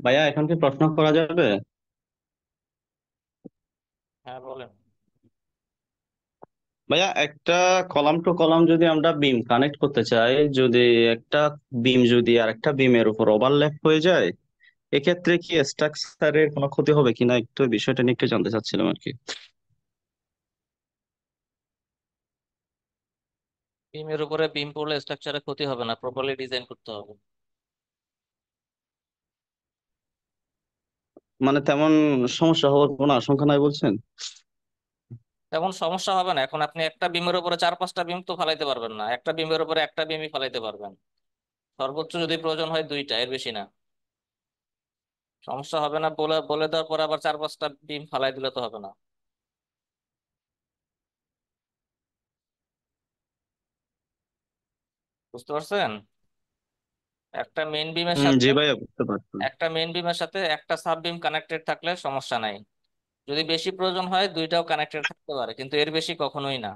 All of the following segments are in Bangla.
ভাইয়া এখন কি প্রশ্ন করা যাবে? হ্যাঁ, বলেন। ভাইয়া একটা কলাম টু কলাম যদি আমরা বিম কানেক্ট করতে চাই, যদি একটা বিম যদি আর একটা বিমের উপর ওভারল্যাপ হয়ে যায়, এক্ষেত্রে কি স্ট্রাকচারের কোনো ক্ষতি হবে কিনা, একটু বিষয়টা নিয়ে একটু জানতে চাচ্ছিলাম আর কি। বিমের উপরে বিম পড়লে স্ট্রাকচারে ক্ষতি হবে না, প্রপারলি ডিজাইন করতে হবে। মানে তেমন সমস্যা হওয়ার কোনো আশঙ্কা নাই বলছেন? তেমন সমস্যা হবে না। এখন আপনি একটা বিমের উপরে চার পাঁচটা বিম তো ফালাইতে পারবেন না, একটা বিমের উপরে একটা বিমই ফালাইতে পারবেন। সর্বোচ্চ যদি প্রয়োজন হয় দুইটা, এর বেশি না। সমস্যা হবে না, বলে বলে দেওয়ার পর আবার চার পাঁচটা বিম ফালাই দিলে তো হবে না। বুঝতে পারছেন? একটা মেইন বিমের সাথে জি ভাইয়া, বুঝতে পারছি। একটা সাব বিম কানেক্টেড থাকলে সমস্যা নাই। যদি বেশি প্রয়োজন হয় দুইটাও কানেক্টেড থাকতে পারে, কিন্তু এর বেশি কখনোই না।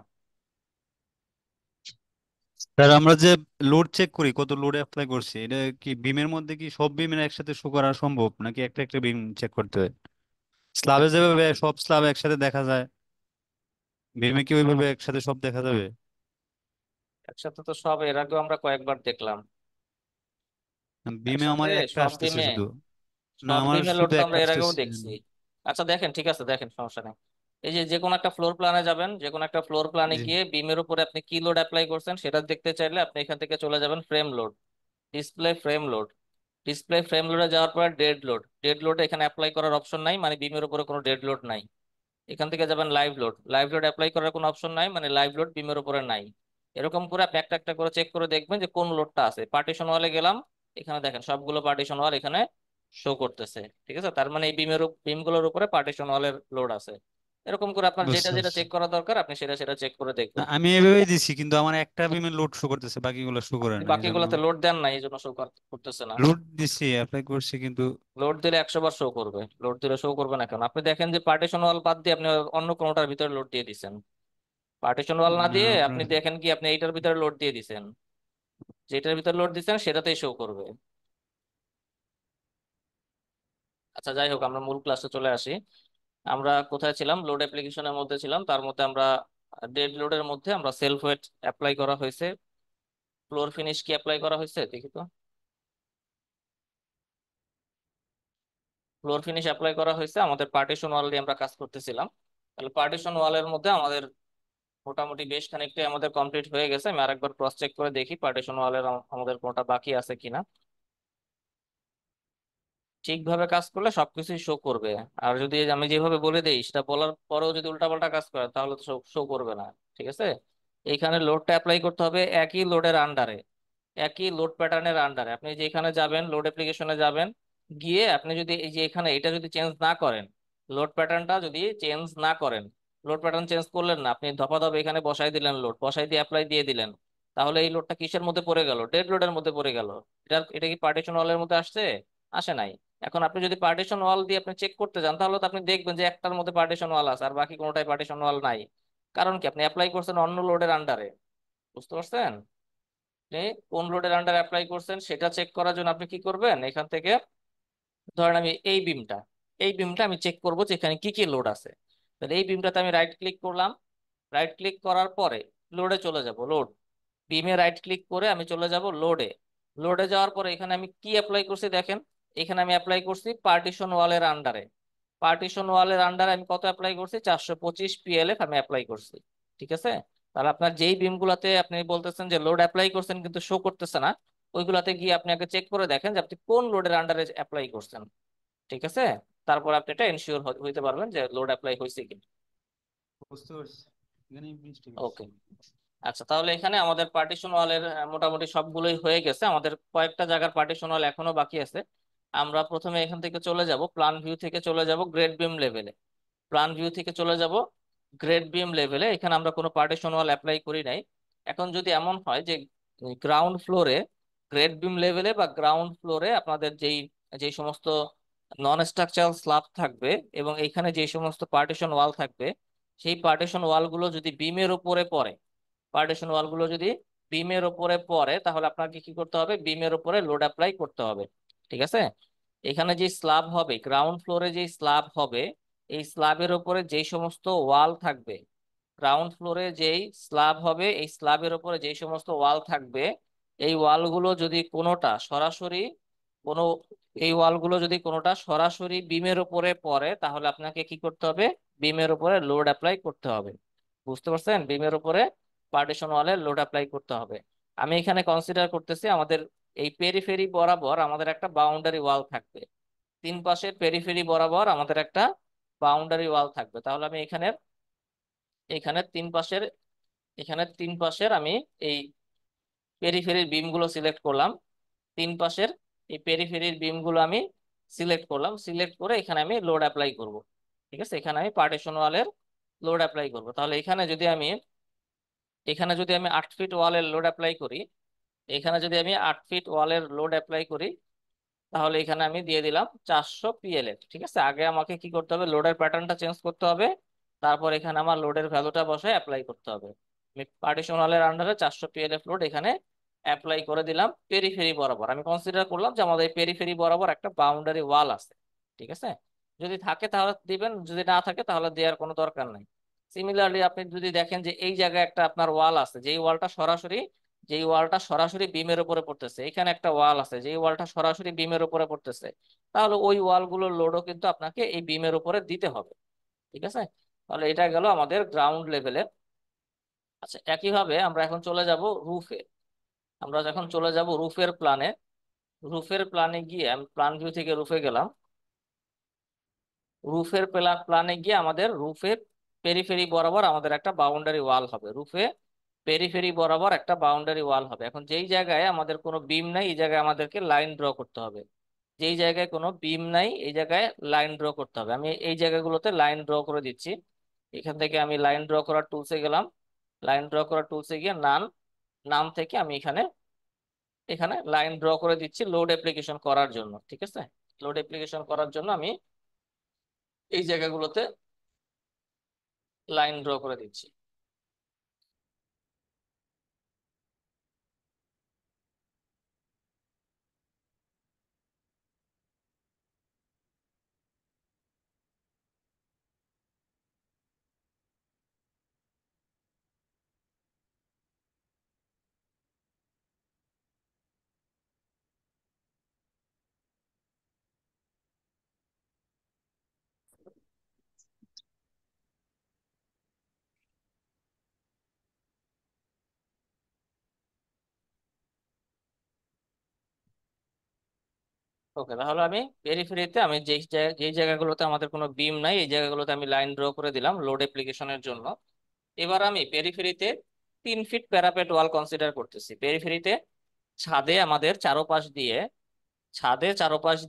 স্যার, আমরা যে লোড চেক করি, কত লোড অ্যাপ্লাই করছি, এটা কি বিমের মধ্যে কি সব বিমের একসাথে শো করা সম্ভব, নাকি একটা একটা বিম চেক করতে হয়? স্ল্যাবে যেভাবে সব স্ল্যাব একসাথে দেখা যায়, বিমে কি ওইভাবে একসাথে সব দেখা যাবে? একসাথে তো সব এর আগেও আমরা কয়েকবার দেখলাম। বিমে একসাথে আমার একটা সব আসতেছে বিমে শুধু। না, সব আমার বিমের লোড শুধু তো একটা আমরা এর আগেও আসতেছে। দেখছি। আচ্ছা দেখেন, ঠিক আছে, দেখেন, সমস্যা নেই। এই যে যে কোনো একটা ফ্লোর প্ল্যানে যাবেন, যে কোনো একটা ফ্লোর প্ল্যানে জি। গিয়ে বিমের উপরে আপনি কি লোড অ্যাপ্লাই করছেন সেটা দেখতে চাইলে আপনি এখান থেকে চলে যাবেন frame load, display frame load. Display frame লোডে যাওয়ার পর ডেড লোড, ডেড লোডে এখানে অ্যাপ্লাই করার অপশন নাই, মানে বিমের উপরে কোনো ডেড লোড নাই। এখান থেকে যাবেন live load, live load apply করার কোনো অপশন নাই, মানে লাইভ লোড বিমের উপরে নাই। এরকম করে আপনি একটা একটা করে চেক করে দেখবেন যে কোন লোডটা আছে। পার্টিশন ওয়ালে গেলাম, এখানে দেখেন সবগুলো পার্টিশন ওয়াল এখানে শো করতেছে। ঠিক আছে, তার মানে এই বিমগুলোর উপরে পার্টিশন ওয়ালের লোড আছে। এরকম করে আপনার যেটা বুঝতে যেটা পারছি। চেক করা দরকার আপনি সেটা সেটা চেক করে না, দেখবেন। আমি এভাবেই দিছি, কিন্তু আমার একটা বিমের লোড শো করতেছে, বাকিগুলো শো করে আপনি না, এই জন্য। বাকিগুলোতে লোড দেন না, এই জন্য শো করতেছে না। লোড দিছি, অ্যাপ্লাই করছি, কিন্তু লোড দিলে 100 বার শো করবে, লোড দিলে শো করবে না কেন? আপনি দেখেন যে পার্টিশন ওয়াল বাদ দিয়ে আপনি অন্য কোনোটার ভিতরে লোড দিয়ে দিছেন। পার্টিশন ওয়াল না না, দিয়ে আপনার আপনি দেখেন কি আপনি এইটার ভিতরে লোড দিয়ে দিছেন, যেটার ভিতরে লোড দিচ্ছেন সেটাতেই শো করবে। আচ্ছা যাই হোক, আমরা মূল ক্লাসে চলে আসি। আমরা কোথায় ছিলাম? লোড অ্যাপ্লিকেশনের মধ্যে ছিলাম। তার মধ্যে আমরা ডেড লোডের মধ্যে আমরা সেলফ ওয়েট অ্যাপ্লাই করা হয়েছে। ফ্লোর ফিনিশ কি অ্যাপ্লাই করা হয়েছে দেখি তো। ফ্লোর ফিনিশ অ্যাপ্লাই করা হয়েছে, আমাদের পার্টিশন ওয়াল দিয়ে আমরা কাজ করতেছিলাম। তাহলে পার্টিশন ওয়ালের মধ্যে আমাদের মোটামুটি বেশ খানিকটাই আমাদের কমপ্লিট হয়ে গেছে। আমি আরেকবার ক্রস চেক করে দেখি পার্টিশন ওয়ালের আমাদের কোনটা বাকি আছে কিনা। ঠিকভাবে কাজ করলে সবকিছুই শো করবে। আর যদি আমি যেভাবে বলে দিই সেটা বলার পরেও যদি উল্টাপাল্টা কাজ করে তাহলে তো শো করবে না। ঠিক আছে, এইখানে লোডটা অ্যাপ্লাই করতে হবে একই লোডের আন্ডারে, একই লোড প্যাটার্নের আন্ডারে। আপনি যেখানে যাবেন লোড অ্যাপ্লিকেশনে যাবেন, গিয়ে আপনি যদি এই যে এখানে এটা যদি চেঞ্জ না করেন, লোড প্যাটার্নটা যদি চেঞ্জ না করেন, লোড প্যাটার্ন চেঞ্জ করলেন না, আপনি ধপাধপ এখানে বসাই দিলেন, লোড বসাই দিয়ে অ্যাপ্লাই দিয়ে দিলেন, তাহলে এই লোডটা কিসের মধ্যে পড়ে গেল? ডেড লোডের মধ্যে পড়ে গেল। এটা কি পার্টিশন ওয়ালের মধ্যে আসছে? আসে নাই। এখন আপনি যদি পার্টিশন ওয়াল দিয়ে আপনি চেক করতে যান তাহলে তো আপনি দেখবেন যে একটার মধ্যে পার্টিশন ওয়াল আছে আর বাকি কোনোটাই পার্টিশন ওয়াল নাই। কারণ কি? আপনি অ্যাপ্লাই করছেন অন্য লোডের আন্ডারে। বুঝতে পারছেন? আপনি কোন লোডের আন্ডার অ্যাপ্লাই করছেন সেটা চেক করার জন্য আপনি কি করবেন, এখান থেকে ধরেন আমি এই বিমটা আমি চেক করবো যে এখানে কি কি লোড আছে। তাহলে এই বিমটাতে আমি রাইট ক্লিক করলাম, রাইট ক্লিক করার পরে লোডে চলে যাব, লোড। বিমে রাইট ক্লিক করে আমি চলে যাব লোডে। লোডে যাওয়ার পরে এখানে আমি কি অ্যাপ্লাই করছি দেখেন, এখানে আমি অ্যাপ্লাই করছি পার্টিশন ওয়ালের আন্ডারে। পার্টিশন ওয়ালের আন্ডারে আমি কত অ্যাপ্লাই করছি? 425 PLF আমি অ্যাপ্লাই করছি। ঠিক আছে, তাহলে আপনার যেই বিমগুলোতে আপনি বলতেছেন যে লোড অ্যাপ্লাই করছেন কিন্তু শো করতেছে না, ওইগুলাতে গিয়ে আপনি আগে চেক করে দেখেন যে আপনি কোন লোডের আন্ডারে অ্যাপ্লাই করছেন। ঠিক আছে, তারপর আপনি এটা এনশিওর হইতে পারবেন যে লোড অ্যাপ্লাই হয়েছে কিনা। বুঝতে পারছি, এখানে মিস্টেক আছে। ওকে। আচ্ছা, তাহলে এখানে আমাদের পার্টিশন ওয়ালের মোটামুটি সবগুলোই হয়ে গেছে। আমাদের কয়েকটা জায়গার পার্টিশন ওয়াল এখনো বাকি আছে। আমরা প্রথমে এখান থেকে চলে যাব, প্ল্যান ভিউ থেকে চলে যাব গ্রেড বিম লেভেলে। প্ল্যান ভিউ থেকে চলে যাব গ্রেড বিম লেভেলে। এখানে আমরা কোনো পার্টিশন ওয়াল অ্যাপ্লাই করি নাই। এখন যদি এমন হয় যে গ্রাউন্ড ফ্লোরে, গ্রেড বিম লেভেলে বা গ্রাউন্ড ফ্লোরে আপনাদের যেই যেই সমস্ত নন স্ট্রাকচারাল স্ল্যাব থাকবে এবং এখানে যে সমস্ত পার্টিশন ওয়াল থাকবে, সেই পার্টিশন ওয়ালগুলো যদি বিমের উপরে পড়ে, পার্টিশন ওয়ালগুলো যদি বিমের উপরে পড়ে তাহলে আপনাকে কি করতে হবে? বিমের উপরে লোড অ্যাপ্লাই করতে হবে। ঠিক আছে, এখানে যে স্ল্যাব হবে, গ্রাউন্ড ফ্লোরে যে স্ল্যাব হবে, এই স্ল্যাবের উপরে যেই সমস্ত ওয়াল থাকবে, গ্রাউন্ড ফ্লোরে যেই স্ল্যাব হবে, এই স্ল্যাবের উপরে যেই সমস্ত ওয়াল থাকবে, এই ওয়ালগুলো যদি কোনোটা সরাসরি কোনো এই ওয়ালগুলো যদি কোনোটা সরাসরি বিমের উপরে পড়ে, তাহলে আপনাকে কি করতে হবে? বিমের উপরে লোড অ্যাপ্লাই করতে হবে। বুঝতে পারছেন? বিমের উপরে পার্টিশন ওয়ালে লোড অ্যাপ্লাই করতে হবে। আমি এখানে কনসিডার করতেছি আমাদের এই পেরিফেরি বরাবর আমাদের একটা বাউন্ডারি ওয়াল থাকবে। তিন পাশের পেরিফেরি বরাবর আমাদের একটা বাউন্ডারি ওয়াল থাকবে। তাহলে আমি এখানে এখানে তিন পাশের এখানে তিন পাশের আমি এই পেরিফেরির বিমগুলো সিলেক্ট করলাম। তিন পাশের এই পেরিফেরির বিমগুলো আমি সিলেক্ট করলাম। সিলেক্ট করে এখানে আমি লোড অ্যাপ্লাই করব। ঠিক আছে, এখানে আমি পার্টিশন ওয়ালের লোড অ্যাপ্লাই করব। তাহলে এখানে যদি আমি 8 ফিট ওয়ালের লোড অ্যাপ্লাই করি, এখানে যদি আমি 8 ফিট ওয়ালের লোড অ্যাপ্লাই করি, তাহলে এখানে আমি দিয়ে দিলাম 400 PLF। ঠিক আছে, আগে আমাকে কি করতে হবে? লোডের প্যাটার্নটা চেঞ্জ করতে হবে, তারপর এখানে আমার লোডের ভ্যালুটা বসায় অ্যাপ্লাই করতে হবে। আমি পার্টিশন ওয়ালের আন্ডারে 400 PLF লোড এখানে অ্যাপ্লাই করে দিলাম পেরিফেরি বরাবর। আমি কনসিডার করলাম যে আমাদের পেরিফেরি বরাবর একটা বাউন্ডারি ওয়াল আছে। ঠিক আছে, যদি থাকে তাহলে দিবেন, যদি না থাকে তাহলে দেওয়ার কোনো দরকার নাই। সিমিলারলি আপনি যদি দেখেন যে এই জায়গায় একটা আপনার ওয়াল আছে, যেই ওয়ালটা সরাসরি বিমের উপরে পড়তেছে, এখানে একটা ওয়াল আছে যেই ওয়ালটা সরাসরি বিমের উপরে পড়তেছে, তাহলে ওই ওয়ালগুলোর লোডও কিন্তু আপনাকে এই বিমের উপরে দিতে হবে। ঠিক আছে, তাহলে এটা গেল আমাদের গ্রাউন্ড লেভেলে। আচ্ছা, একইভাবে আমরা এখন চলে যাব রুফে। আমরা যখন চলে যাব রুফের প্ল্যানে গিয়ে আমি প্ল্যান ভিউ থেকে রুফে গেলাম। প্ল্যানে গিয়ে আমাদের রুফের পেরিফেরি বরাবর আমাদের একটা বাউন্ডারি ওয়াল হবে। পেরিফেরি বরাবর একটা বাউন্ডারি ওয়াল হবে। এখন যেই জায়গায় আমাদের কোনো বিম নাই, এই জায়গায় আমাদেরকে লাইন ড্র করতে হবে। যেই জায়গায় কোনো বিম নাই, এই জায়গায় লাইন ড্র করতে হবে। আমি এই জায়গাগুলোতে লাইন ড্র করে দিচ্ছি। এখান থেকে আমি লাইন ড্র করার টুলসে গেলাম। লাইন ড্র করার টুলসে গিয়ে নাম থেকে আমি এখানে এখানে লাইন ড্র করে দিচ্ছি লোড অ্যাপ্লিকেশন করার জন্য। ঠিক আছে, লোড অ্যাপ্লিকেশন করার জন্য আমি এই জায়গাগুলোতে লাইন ড্র করে দিচ্ছি। ওকে, তাহলে আমি পেরিফেরিতে আমি যেই জায়গাগুলোতে আমাদের কোনো বিম নাই, এই জায়গাগুলোতে আমি লাইন ড্র করে দিলাম লোড অ্যাপ্লিকেশনের জন্য। এবার আমি পেরিফেরিতে 3 ফিট প্যারাপেট ওয়াল কনসিডার করতেছি। পেরিফেরিতে ছাদে আমাদের চারোপাশ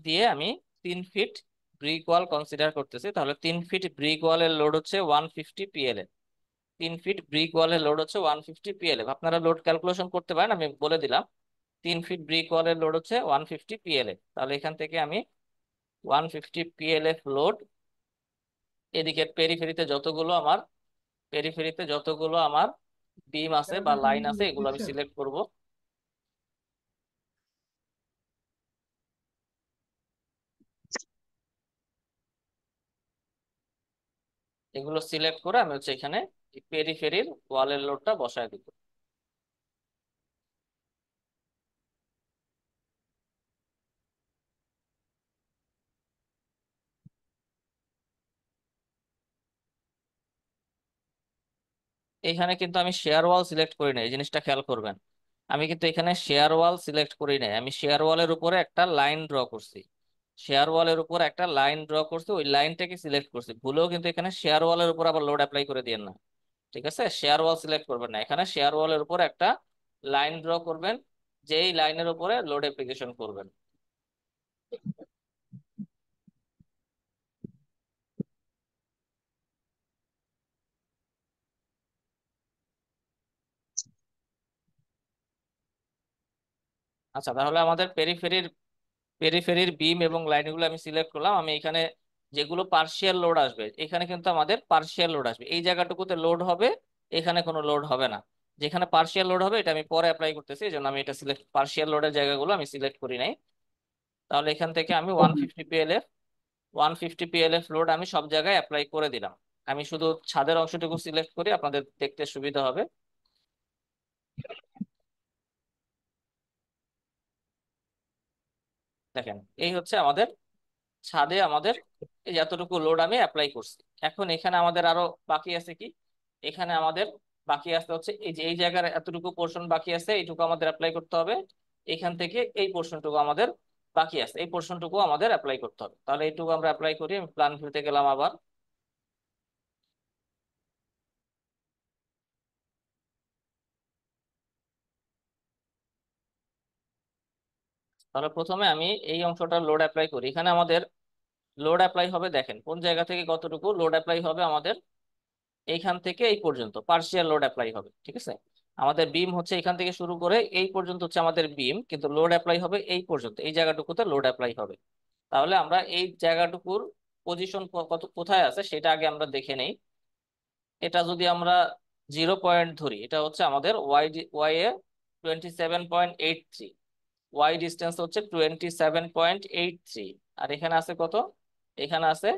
দিয়ে আমি 3 ফিট ব্রিক ওয়াল কনসিডার করতেছি। তাহলে 3 ফিট ব্রিক ওয়ালের লোড হচ্ছে 150 PLF। 3 ফিট ব্রিক ওয়ালের লোড হচ্ছে 150 PLF। আপনারা লোড ক্যালকুলেশন করতে পারেন, আমি বলে দিলাম। 3 ফিট ব্রিক ওয়ালের লোড হচ্ছে 150 PLF। তাহলে এখান থেকে আমি 150 PLF লোড এদিকে পেরিফেরিতে যতগুলো আমার বিম আছে বা লাইন আছে, এগুলো আমি সিলেক্ট করব। এগুলো সিলেক্ট করে আমি হচ্ছে এখানে পেরিফেরির ওয়ালের লোডটা বসায় দিব। এখানে কিন্তু আমি শেয়ার ওয়াল সিলেক্ট করি নাই, এই জিনিসটা খেয়াল করবেন। আমি কিন্তু এখানে শেয়ার ওয়াল সিলেক্ট করি নাই, আমি শেয়ার ওয়ালের উপরে একটা লাইন ড্র করছি। ওই লাইনটাকে সিলেক্ট করছি। ভুলেও কিন্তু এখানে শেয়ার ওয়ালের উপর আবার লোড অ্যাপ্লাই করে দিয়েন না। ঠিক আছে, শেয়ার ওয়াল সিলেক্ট করবেন না, এখানে শেয়ার ওয়ালের উপর একটা লাইন ড্র করবেন, যেই লাইনের উপরে লোড অ্যাপ্লিকেশন করবেন। আচ্ছা, তাহলে আমাদের পেরিফেরির বিম এবং লাইনগুলো আমি সিলেক্ট করলাম। আমি এখানে যেগুলো পার্শিয়াল লোড আসবে, এখানে কিন্তু আমাদের পার্শিয়াল লোড আসবে, এই জায়গাটুকুতে লোড হবে, এখানে কোনো লোড হবে না। যেখানে পার্শিয়াল লোড হবে এটা আমি পরে অ্যাপ্লাই করতেছি, এই জন্য আমি এটা সিলেক্ট পার্শিয়াল লোডের জায়গাগুলো আমি সিলেক্ট করি নাই। তাহলে এখান থেকে আমি 150 PLF লোড আমি সব জায়গায় অ্যাপ্লাই করে দিলাম। আমি শুধু ছাদের অংশটুকু সিলেক্ট করি, আপনাদের দেখতে সুবিধা হবে। দেখেন, এই হচ্ছে আমাদের ছাদে আমাদের এই যে এতটুকু লোড আমি অ্যাপ্লাই করছি। এখন এখানে আমাদের আরো বাকি আছে কি, এখানে আমাদের বাকি আছে হচ্ছে এই যে এই জায়গার এতটুকু পোর্শন বাকি আছে, এইটুকু আমাদের অ্যাপ্লাই করতে হবে। এখান থেকে এই পোর্শনটুকু আমাদের বাকি আছে, এই পোর্শনটুকু আমাদের অ্যাপ্লাই করতে হবে। তাহলে এইটুকু আমরা অ্যাপ্লাই করি। আমি প্ল্যান ভিউতে গেলাম আবার। তাহলে প্রথমে আমি এই অংশটা লোড অ্যাপ্লাই করি। এখানে আমাদের লোড অ্যাপ্লাই হবে, দেখেন কোন জায়গা থেকে কতটুকু লোড অ্যাপ্লাই হবে আমাদের। এইখান থেকে এই পর্যন্ত পার্শিয়াল লোড অ্যাপ্লাই হবে, ঠিক আছে। আমাদের বিম হচ্ছে এখান থেকে শুরু করে এই পর্যন্ত হচ্ছে আমাদের বিম, কিন্তু লোড অ্যাপ্লাই হবে এই পর্যন্ত, এই জায়গাটুকুতে লোড অ্যাপ্লাই হবে। তাহলে আমরা এই জায়গাটুকুর পজিশন কত কোথায় আছে সেটা আগে আমরা দেখে নেই। এটা যদি আমরা 0 পয়েন্ট ধরি, এটা হচ্ছে আমাদের ওয়াই এ 27.83, ওয়াই ডিস্টেন্স হচ্ছে 27.83। আর এখানে আছে কত, এখানে আছে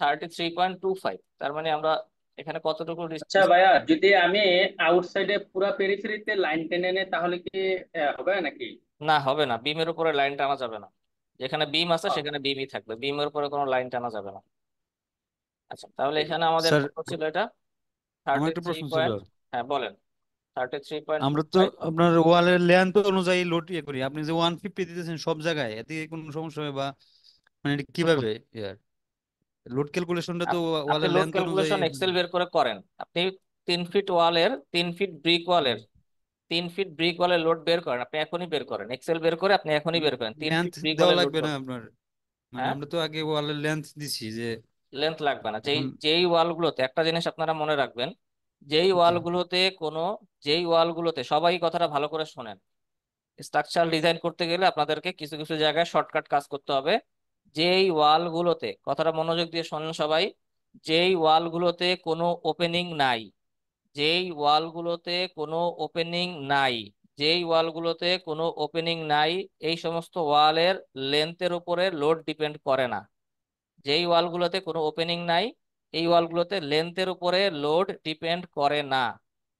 33.25। তার মানে আমরা এখানে কতটুকু আচ্ছা ভাইয়া, যদি আমি আউটসাইডে পুরা পেরিফেরিতে লাইন টেনে নেই তাহলে কি হবে নাকি? না, হবে না, বিমের উপরে লাইন টানা যাবে না। যেখানে বিম আছে ও, সেখানে বিমই থাকবে, বিমের উপরে কোনো লাইন টানা যাবে না। আচ্ছা, তাহলে ঠিক এখানে আছে। আমাদের স্যার, কত ছিল এটা, আমার থার্টি একটা থ্রি প্রশ্ন ছিল। পয়েন্ট হ্যাঁ বলেন, থার্টি থ্রি পয়েন্ট টু আমরা তো ফাইভ আপনার ওয়ালের লেন্থ অনুযায়ী লোড করি, আপনি যে 150 দিতেছেন সব জায়গায়, এতে কি কোনো সমস্যা হবে বা মানে এটা কিভাবে ইয়ার লোড ক্যালকুলেশনটা তো আপনি ওয়ালের লোড লেন্থ অনুযায়ী। ক্যালকুলেশন এক্সেল বের করে করেন। আপনি 3 ফিট ওয়ালের, 3 ফিট ব্রিক ওয়ালের, 3 ফিট ব্রিক ওয়ালের লোড বের করেন। আপনি এখনই বের করেন, এক্সেল বের করে আপনি এখনই বের করেন, তিন লেন্থ ফিট ব্রিক দেওয়া ওয়ালের লোড লাগবে না কত। আপনার? মানে হ্যাঁ, আমরা তো আগে ওয়ালের লেন্থ দিছি যে লেন্থ লাগবে না। যেই এখন। যেই ওয়ালগুলোতে, একটা জিনিস আপনারা মনে রাখবেন, যেই জি। ওয়ালগুলোতে কোনো, যেই ওয়ালগুলোতে, সবাই কথাটা ভালো করে শোনেন, স্ট্রাকচার ডিজাইন করতে গেলে আপনাদেরকে কিছু কিছু জায়গায় শর্টকাট কাজ করতে হবে। যেই ওয়ালগুলোতে, কথাটা মনোযোগ দিয়ে শোনেন সবাই, যেই ওয়ালগুলোতে কোনো ওপেনিং নাই, যেই ওয়ালগুলোতে কোনো ওপেনিং নাই, যেই ওয়ালগুলোতে কোনো ওপেনিং নাই, এই সমস্ত ওয়ালের লেন্থের উপরে লোড ডিপেন্ড করে না। যেই ওয়ালগুলোতে কোনো ওপেনিং নাই, এই ওয়ালগুলোতে লেন্থের উপরে লোড ডিপেন্ড করে না।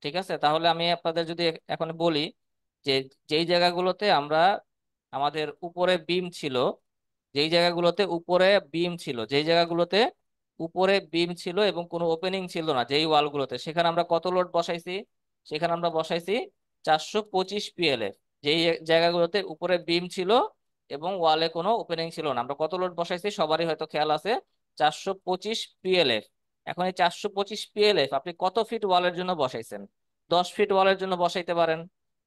ঠিক আছে, তাহলে আমি আপনাদের যদি এখন বলি যে যেই জায়গাগুলোতে আমরা, আমাদের উপরে বিম ছিল, যেই জায়গাগুলোতে উপরে বিম ছিল, যেই জায়গাগুলোতে উপরে বিম ছিল এবং কোনো ওপেনিং ছিল না, যেই ওয়ালগুলোতে, সেখানে আমরা কত লোড বসাইছি, সেখানে আমরা বসাইছি 425 PLF। যেই জায়গাগুলোতে উপরে বিম ছিল এবং ওয়ালে কোনো ওপেনিং ছিল না, আমরা কত লোড বসাইছি সবারই হয়তো খেয়াল আছে, 425 PLF। এখন এই 425 PLF আপনি কত ফিট ওয়ালের জন্য বসাইছেন? 10 ফিট ওয়ালের জন্য বসাইতে পারেন,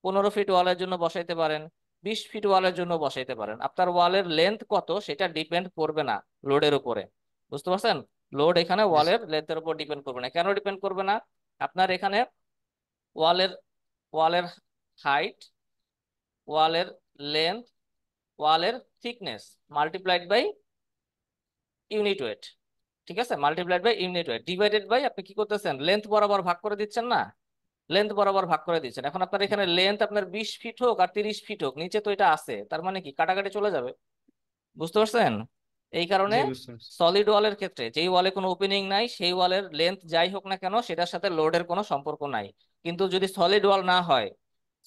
15 ফিট ওয়ালের জন্য বসাইতে পারেন, 20 ফিট ওয়ালের জন্য বসাইতে পারেন। আপনার ওয়ালের লেন্থ কত সেটা ডিপেন্ড করবে না লোডের উপরে। বুঝতে পারছেন? লোড এখানে জি ওয়ালের লেন্থের উপর ডিপেন্ড করবে না। কেন ডিপেন্ড করবে না? আপনার এখানে ওয়ালের ওয়ালের হাইট, ওয়ালের লেন্থ, ওয়ালের thickness multiplied by unit weight, ঠিক আছে, multiplied by unit weight divided by, আপনি কি করতেছেন, লেন্থ বরাবর ভাগ করে দিচ্ছেন না, লেন্থ বরাবর ভাগ করে দিচ্ছেন। এখন আপনার এখানে লেন্থ আপনার 20 ফিট হোক আর 30 ফিট হোক, নিচে তো এটা আছে, তার মানে কি কাটাকাটি চলে যাবে। বুঝতে পারছেন? এই কারণে জি, বুঝতে পারছি। সলিড ওয়ালের ক্ষেত্রে যেই ওয়ালে কোনো ওপেনিং নাই, সেই ওয়ালের লেন্থ যাই হোক না কেন সেটার সাথে লোডের কোনো সম্পর্ক নাই। কিন্তু যদি সলিড ওয়াল না হয়,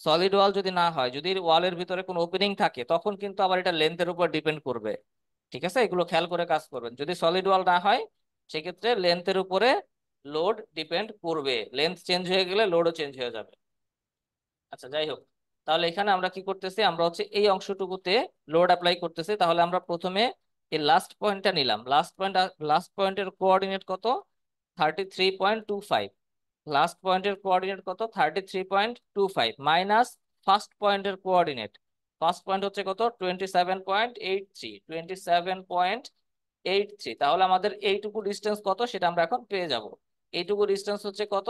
সলিড ওয়াল যদি না হয়, যদি ওয়ালের ভিতরে কোনো ওপেনিং থাকে, তখন কিন্তু আবার এটা লেন্থের উপর ডিপেন্ড করবে। ঠিক আছে, এগুলো খেয়াল করে কাজ করবেন। যদি সলিড ওয়াল না হয়, সেক্ষেত্রে লেন্থের উপরে লোড ডিপেন্ড করবে, লেন্থ চেঞ্জ হয়ে গেলে লোডও চেঞ্জ হয়ে যাবে। আচ্ছা, যাই হোক, তাহলে এখানে আমরা কি করতেছি, আমরা হচ্ছে এই অংশটুকুতে লোড অ্যাপ্লাই করতেছি। তাহলে আমরা প্রথমে এই লাস্ট পয়েন্টটা নিলাম। লাস্ট পয়েন্টের কোঅর্ডিনেট কত, 33.25। লাস্ট পয়েন্টের কোঅর্ডিনেট কত, 33.25 মাইনাস ফার্স্ট পয়েন্টের কোঅর্ডিনেট। ফার্স্ট পয়েন্ট হচ্ছে কত, 27.83, 27.83। তাহলে আমাদের এইটুকু ডিস্টেন্স কত সেটা আমরা এখন পেয়ে যাব। এইটুকু ডিস্টেন্স হচ্ছে কত,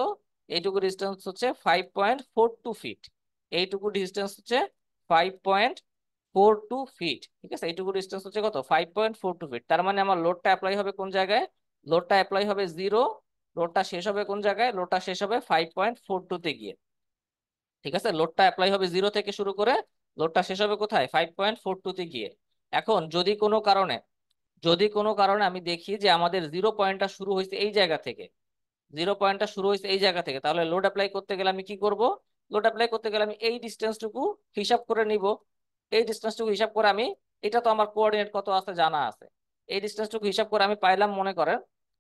এইটুকু ডিস্টেন্স হচ্ছে 5.42 ফিট। এইটুকু ডিস্টেন্স হচ্ছে 5.42 ফিট। ঠিক আছে, এইটুকু ডিস্টেন্স হচ্ছে কত, 5.42 ফিট। তার মানে আমার লোডটা অ্যাপ্লাই হবে কোন জায়গায়, লোডটা অ্যাপ্লাই হবে 0, লোডটা শেষ হবে কোন জায়গায়, লোডটা শেষ হবে 5.42-তে গিয়ে। ঠিক আছে, লোডটা অ্যাপ্লাই হবে 0 থেকে শুরু করে লোডটা শেষ হবে কোথায়, 5.42-তে গিয়ে। এখন যদি কোনো কারণে আমি দেখি যে আমাদের জিরো পয়েন্টটা শুরু হয়েছে এই জায়গা থেকে, তাহলে লোড অ্যাপ্লাই করতে গেলে আমি কি করব? লোড অ্যাপ্লাই করতে গেলে আমি এই ডিস্টেন্সটুকু হিসাব করে নিব। এই ডিস্টেন্সটুকু হিসাব করে আমি, এটা তো আমার কোঅর্ডিনেট কত আছে জানা আছে, এই ডিস্টেন্সটুকু হিসাব করে আমি পাইলাম, মনে করেন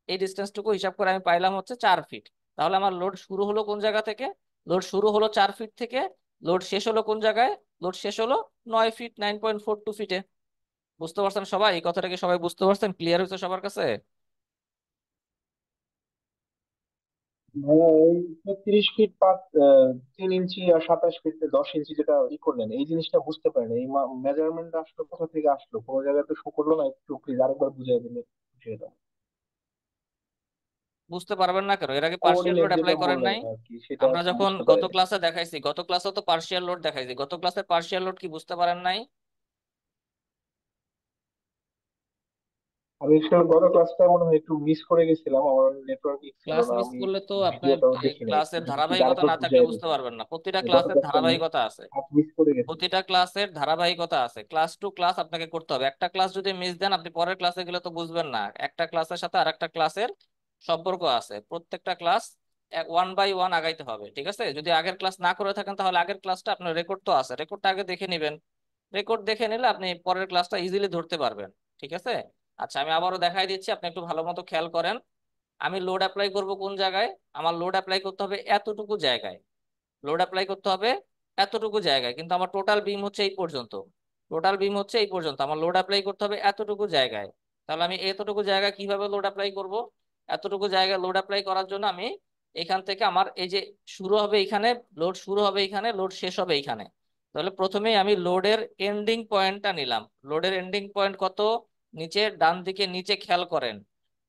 এই ডিস্টেন্সটুকু হিসাব করে আমি পাইলাম হচ্ছে 4 ফিট। তাহলে আমার লোড শুরু হলো কোন জায়গা থেকে? লোড শুরু হলো 4 ফিট থেকে। লোড শেষ হলো কোন জায়গায়? লোড শেষ হলো 9 ফিট, 9.42 ফিটে। বুঝতে পারছেন সবাই? এই কথাটাকে সবাই বুঝতে পারছেন? ক্লিয়ার হয়েছে সবার কাছে? ভাইয়া এই 30 ফিট 3 ইঞ্চি আর 27 ফিট 10 ইঞ্চি যেটা করলেন, এই জিনিসটা বুঝতে পারেন, এই মেজারমেন্ট আসলো কোথা থেকে আসলো, কোনো জায়গায় তো শো করলো না, একটু প্লিজ আরেকবার বুঝিয়ে দিলে বিষয়টা। বুঝতে পারবেন না কেন? এর আগে পার্শিয়াল কোঅর্ডিনেট লোড যেটা অ্যাপ্লাই করেন বললেন নাই? আর কি, সেটা আমরা একটু যখন বুঝতে গত পারেনি। ক্লাসে দেখাইছি, গত ক্লাসে তো পার্শিয়াল লোড দেখাইছি, গত ক্লাসে পার্শিয়াল লোড কি বুঝতে পারেন নাই? আমি আসলে গত ক্লাসটা মনে হয় একটু মিস করে গেছিলাম, আমার নেটওয়ার্ক ছিল ক্লাস না, মিস আমি করলে তো আপনার ভিডিওটাও দেখি নাই, একটু ক্লাসের যদি প্লিজ ধারাবাহিকতা আরেকবার না থাকলে বুঝিয়ে বুঝতে দিতেন। পারবেন না। প্রতিটা গত ক্লাসের ক্লাসটা ধারাবাহিকতা আছে, মিস করে গেছি। প্রতিটা ক্লাসের ধারাবাহিকতা আছে। ক্লাস টু ক্লাস আপনাকে করতে হবে। একটা ক্লাস যদি মিস দেন, আপনি পরের ক্লাসে গেলে তো বুঝবেন না। একটা ক্লাসের সাথে আরেকটা ক্লাসের সম্পর্ক আছে, প্রত্যেকটা ক্লাস ওয়ান বাই ওয়ান আগাইতে হবে। ঠিক আছে? যদি আগের ক্লাস না করে থাকেন তাহলে আগের ক্লাসটা, আপনার রেকর্ড তো আছে, রেকর্ডটা আগে দেখে নেবেন। রেকর্ড দেখে নিলে আপনি পরের ক্লাসটা ইজিলি ধরতে পারবেন। ঠিক আছে? আচ্ছা, আমি আবারও দেখাই দিচ্ছি, আপনি একটু ভালো মতো খেয়াল করেন। আমি লোড অ্যাপ্লাই করব কোন জায়গায়? আমার লোড অ্যাপ্লাই করতে হবে এতটুকু জায়গায়। লোড অ্যাপ্লাই করতে হবে এতটুকু জায়গায়, কিন্তু আমার টোটাল বিম হচ্ছে এই পর্যন্ত। আমার লোড অ্যাপ্লাই করতে হবে এতটুকু জায়গায়। তাহলে আমি এতটুকু জায়গায় কিভাবে লোড অ্যাপ্লাই করব? এতটুকু জায়গায় লোড অ্যাপ্লাই করার জন্য আমি এখান থেকে, আমার এই যে শুরু হবে এখানে, লোড শুরু হবে এখানে, লোড শেষ হবে এখানে। তাহলে প্রথমেই আমি লোডের এন্ডিং পয়েন্টটা নিলাম। লোডের এন্ডিং পয়েন্ট কত? নিচে, ডান দিকে নিচে খেয়াল করেন,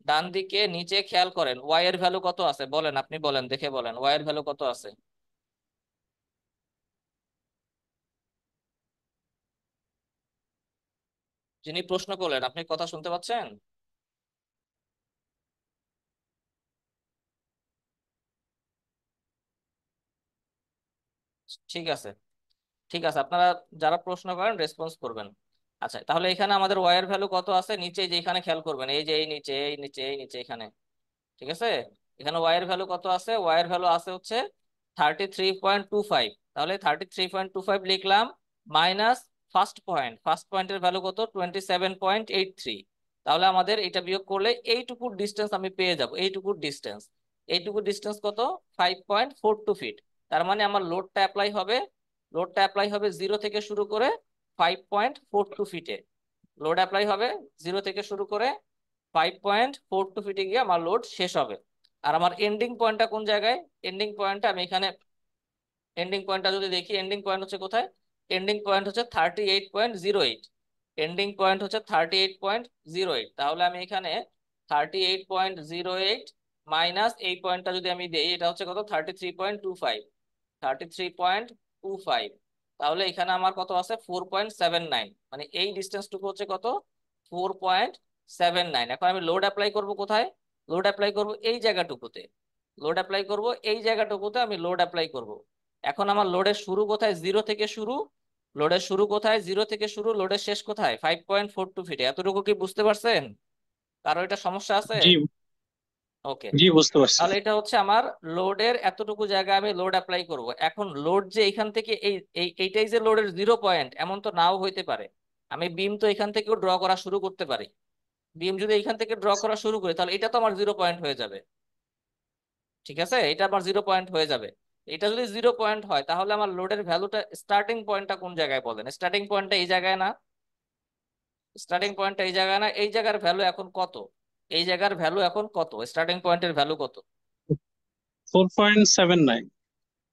ডান দিকে নিচে খেয়াল করেন, ওয়াই এর ভ্যালু কত আছে বলেন, আপনি বলেন, দেখে বলেন, ওয়াই এর ভ্যালু কত আছে? যিনি প্রশ্ন করলেন, আপনি কথা শুনতে পাচ্ছেন? ঠিক আছে, ঠিক আছে, আপনারা যারা প্রশ্ন করেন রেসপন্স করবেন। আচ্ছা, তাহলে এখানে আমাদের ওয়াই এর ভ্যালু কত আছে? নিচে, যে এখানে খেয়াল করবেন, এই যে এই নিচে, এই নিচে, এই নিচে, এখানে। ঠিক আছে? এখানে ওয়াই এর ভ্যালু কত আছে? ওয়াই এর ভ্যালু আছে হচ্ছে 33.25। তাহলে 33.25 লিখলাম, মাইনাস ফার্স্ট পয়েন্টের ভ্যালু কত? 27.83। তাহলে আমাদের এটা বিয়োগ করলে এইটুকুর ডিস্টেন্স আমি পেয়ে যাব। এইটুকুর ডিস্টেন্স কত? 5.42 ফিট। তার মানে আমার লোডটা অ্যাপ্লাই হবে 0 থেকে শুরু করে 5.42 ফিটে। লোড অ্যাপ্লাই হবে 0 থেকে শুরু করে 5.42 ফিটে গিয়ে আমার লোড শেষ হবে। আর আমার এন্ডিং পয়েন্টটা কোন জায়গায়? এন্ডিং পয়েন্টটা আমি এখানে, এন্ডিং পয়েন্টটা যদি দেখি, এন্ডিং পয়েন্ট হচ্ছে কোথায়? এন্ডিং পয়েন্ট হচ্ছে 38.08। তাহলে আমি এখানে 38.08 মাইনাস এই পয়েন্টটা যদি আমি দেই, এটা হচ্ছে কত? 33.25। তাহলে এখানে আমার কত আছে? 4.79। মানে এই ডিস্টেন্সটুকু হচ্ছে কত? 4.79। এখন আমি লোড অ্যাপ্লাই করব কোথায়? লোড অ্যাপ্লাই করব এই জায়গাটুকুতে। আমি লোড অ্যাপ্লাই করব। এখন আমার লোডের শুরু কোথায়? জিরো থেকে শুরু, লোডের শেষ কোথায়? 5.42 ফিটে। এতটুকু কি বুঝতে পারছেন? কারো এটা সমস্যা আছে? জি, ওকে। জি বুঝতে পারছি। তাহলে এটা হচ্ছে আমার লোডের এতটুকু জায়গায় আমি লোড অ্যাপ্লাই করব। এখন লোড যে এখান থেকে এইটাই যে লোডের জিরো পয়েন্ট, এমন তো নাও হইতে পারে। আমি বিম তো এখান থেকেও ড্র করা শুরু করতে পারি। বিম যদি এখান থেকে ড্র করা শুরু করি, তাহলে এটা তো আমার জিরো পয়েন্ট হয়ে যাবে। ঠিক আছে? এটা আমার জিরো পয়েন্ট হয়ে যাবে। এটা যদি জিরো পয়েন্ট হয়, তাহলে আমার লোডের ভ্যালুটা, স্টার্টিং পয়েন্টটা কোন জায়গায় বলেন? স্টার্টিং পয়েন্টটা এই জায়গায় না? এই জায়গার ভ্যালু এখন কত? স্টার্টিং পয়েন্টের ভ্যালু কত? 4.79।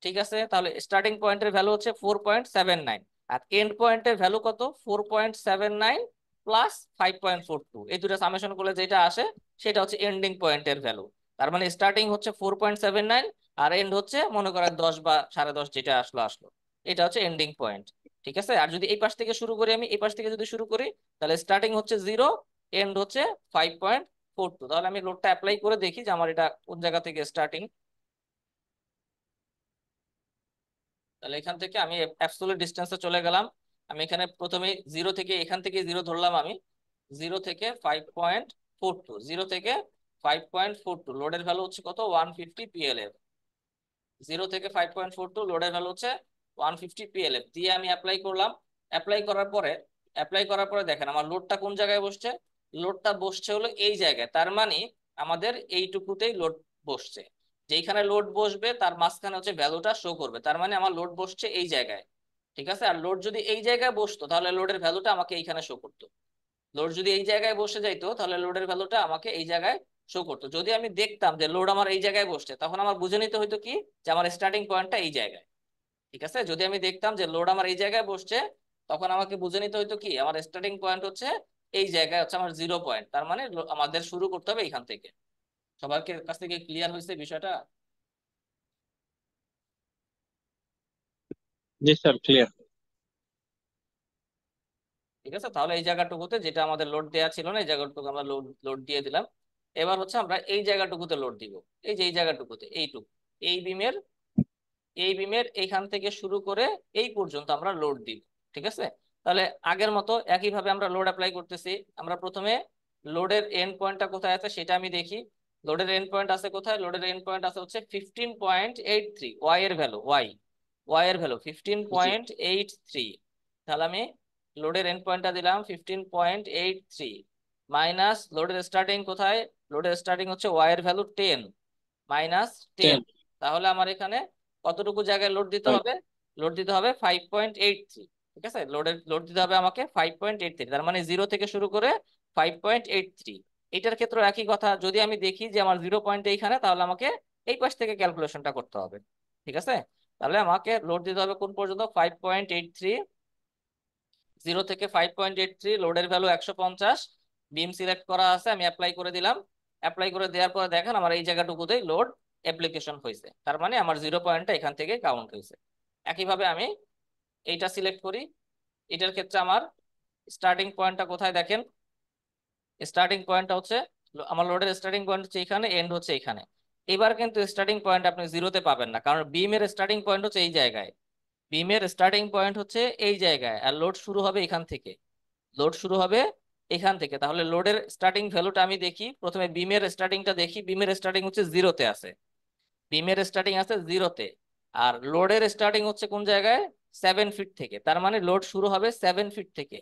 ঠিক আছে, তাহলে স্টার্টিং পয়েন্টের ভ্যালু হচ্ছে 4.79। আর এন্ড পয়েন্টের ভ্যালু কত? 4.79 প্লাস 5.42। এই দুটো সামেশন করলে যেটা আসে সেটা হচ্ছে এন্ডিং পয়েন্টের ভ্যালু। তার মানে স্টার্টিং হচ্ছে 4.79, আর এন্ড হচ্ছে মনে করেন 10 বা 10.5, যেটা আসলো। এটা হচ্ছে এন্ডিং পয়েন্ট। ঠিক আছে? আর যদি এই পাশ থেকে শুরু করি, আমি এই পাশ থেকে যদি শুরু করি, তাহলে স্টার্টিং হচ্ছে 0, এন্ড হচ্ছে 5.42। তাহলে আমি লোডটা অ্যাপ্লাই করে দেখি যে আমার এটা কোন জায়গা থেকে স্টার্টিং। তাহলে এখান থেকে আমি অ্যাবসলিউট ডিস্টেন্সে চলে গেলাম। আমি এখানে প্রথমে জিরো থেকে, এখান থেকে জিরো ধরলাম আমি, জিরো থেকে 5.42, জিরো থেকে 5.42 লোডের ভ্যালু হচ্ছে কত, 150 PLF। জিরো থেকে 5.42 লোডের ভ্যালু হচ্ছে 150 PLF দিয়ে আমি অ্যাপ্লাই করলাম। অ্যাপ্লাই করার পরে দেখেন আমার লোডটা কোন জায়গায় বসছে, লোডটা বসছে হলো এই জায়গায়। তার মানে আমাদের এইটুকুতেই লোড বসছে। যেখানে লোড বসবে তার মাঝখানে হচ্ছে ভ্যালুটা শো করবে, তার মানে আমার লোড বসছে এই জায়গায়। ঠিক আছে, আর লোড যদি এই জায়গায় বসতো তাহলে লোডের ভ্যালুটা আমাকে এইখানে শো করতো। লোড যদি এই জায়গায় বসে যাইতো তাহলে লোডের ভ্যালুটা আমাকে এই জায়গায় শো করতো। যদি আমি দেখতাম যে লোড আমার এই জায়গায় বসছে, তখন আমার বুঝে নিতে হইতো কি, যে আমার স্টার্টিং পয়েন্টটা এই জায়গায়। ঠিক আছে, যদি আমি দেখতাম যে লোড আমার এই জায়গায় বসছে, তখন আমাকে বুঝে নিতে হইতো কি, আমার স্টার্টিং পয়েন্ট হচ্ছে এই জায়গায়, হচ্ছে আমার 0 পয়েন্ট। তার মানে আমাদের শুরু করতে হবে এখান থেকে। সবার কাছ থেকে ক্লিয়ার হয়েছে বিষয়টা? জি স্যার, ক্লিয়ার। ঠিক আছে, তাহলে এই জায়গাটুকুতে যেটা আমাদের লোড দেওয়া ছিল না, এই জায়গাটুকু আমরা লোড লোড দিয়ে দিলাম। এবার হচ্ছে আমরা এই জায়গাটুকুতে লোড দিব। এই যে এই জায়গাটুকুতে, এইটুকু, এই বিমের এইখান থেকে শুরু করে এই পর্যন্ত আমরা লোড দিব। ঠিক আছে, তাহলে আগের মতো একইভাবে আমরা লোড অ্যাপ্লাই করতেছি। আমরা প্রথমে লোডের এন্ড পয়েন্টটা কোথায় আছে সেটা আমি দেখি। লোডের এন্ড পয়েন্ট আছে কোথায়, লোডের এন্ড পয়েন্ট আছে হচ্ছে 15.83, ওয়াই এর ভ্যালু, ওয়াই এর ভ্যালু ফিফটিন জি। পয়েন্ট এইট থ্রি তাহলে আমি লোডের এন্ড পয়েন্টটা দিলাম 15.83, মাইনাস লোডের স্টার্টিং কোথায়, লোডের স্টার্টিং হচ্ছে ওয়াই এর ভ্যালু 10, মাইনাস 10। 10। তাহলে আমার এখানে কতটুকু জায়গায় লোড দিতে ফাইভ। হবে, লোড দিতে হবে 5.83। ঠিক আছে, লোড দিতে হবে আমাকে 5.83, তার মানে জিরো থেকে শুরু করে 5.83। এটার ক্ষেত্রে একই কথা, যদি আমি দেখি যে আমার 0 পয়েন্ট এইখানে, তাহলে আমাকে এই পাশ থেকে ক্যালকুলেশনটা করতে হবে। ঠিক আছে, তাহলে আমাকে লোড দিতে হবে কোন পর্যন্ত, 5.83। জিরো থেকে 5.83, লোডের ভ্যালু 150, বিম সিলেক্ট করা আছে, আমি অ্যাপ্লাই করে দিলাম। অ্যাপ্লাই করে দেওয়ার পরে দেখেন আমার এই জায়গাটুকুতেই লোড অ্যাপ্লিকেশন হয়েছে, তার মানে আমার 0 পয়েন্টটা এখান থেকে কাউন্ট হয়েছে। একইভাবে আমি এইটা সিলেক্ট করি। এটার ক্ষেত্রে আমার স্টার্টিং পয়েন্টটা কোথায় দেখেন, স্টার্টিং পয়েন্টটা হচ্ছে আমার লোডের স্টার্টিং পয়েন্ট হচ্ছে এখানে, এন্ড হচ্ছে এখানে। এবার কিন্তু স্টার্টিং পয়েন্ট আপনি জিরোতে পাবেন না, কারণ বিমের স্টার্টিং পয়েন্ট হচ্ছে এই জায়গায়। বিমের স্টার্টিং পয়েন্ট হচ্ছে এই জায়গায়, আর লোড শুরু হবে এখান থেকে, লোড শুরু হবে এখান থেকে। তাহলে লোডের স্টার্টিং ভ্যালুটা আমি দেখি, প্রথমে বিমের স্টার্টিংটা দেখি। বিমের স্টার্টিং হচ্ছে জিরোতে আছে, বিমের স্টার্টিং আছে জিরোতে। আর লোডের স্টার্টিং হচ্ছে কোন জায়গায়, 7 ফিট থেকে। তার মানে লোড শুরু হবে 7 ফিট থেকে,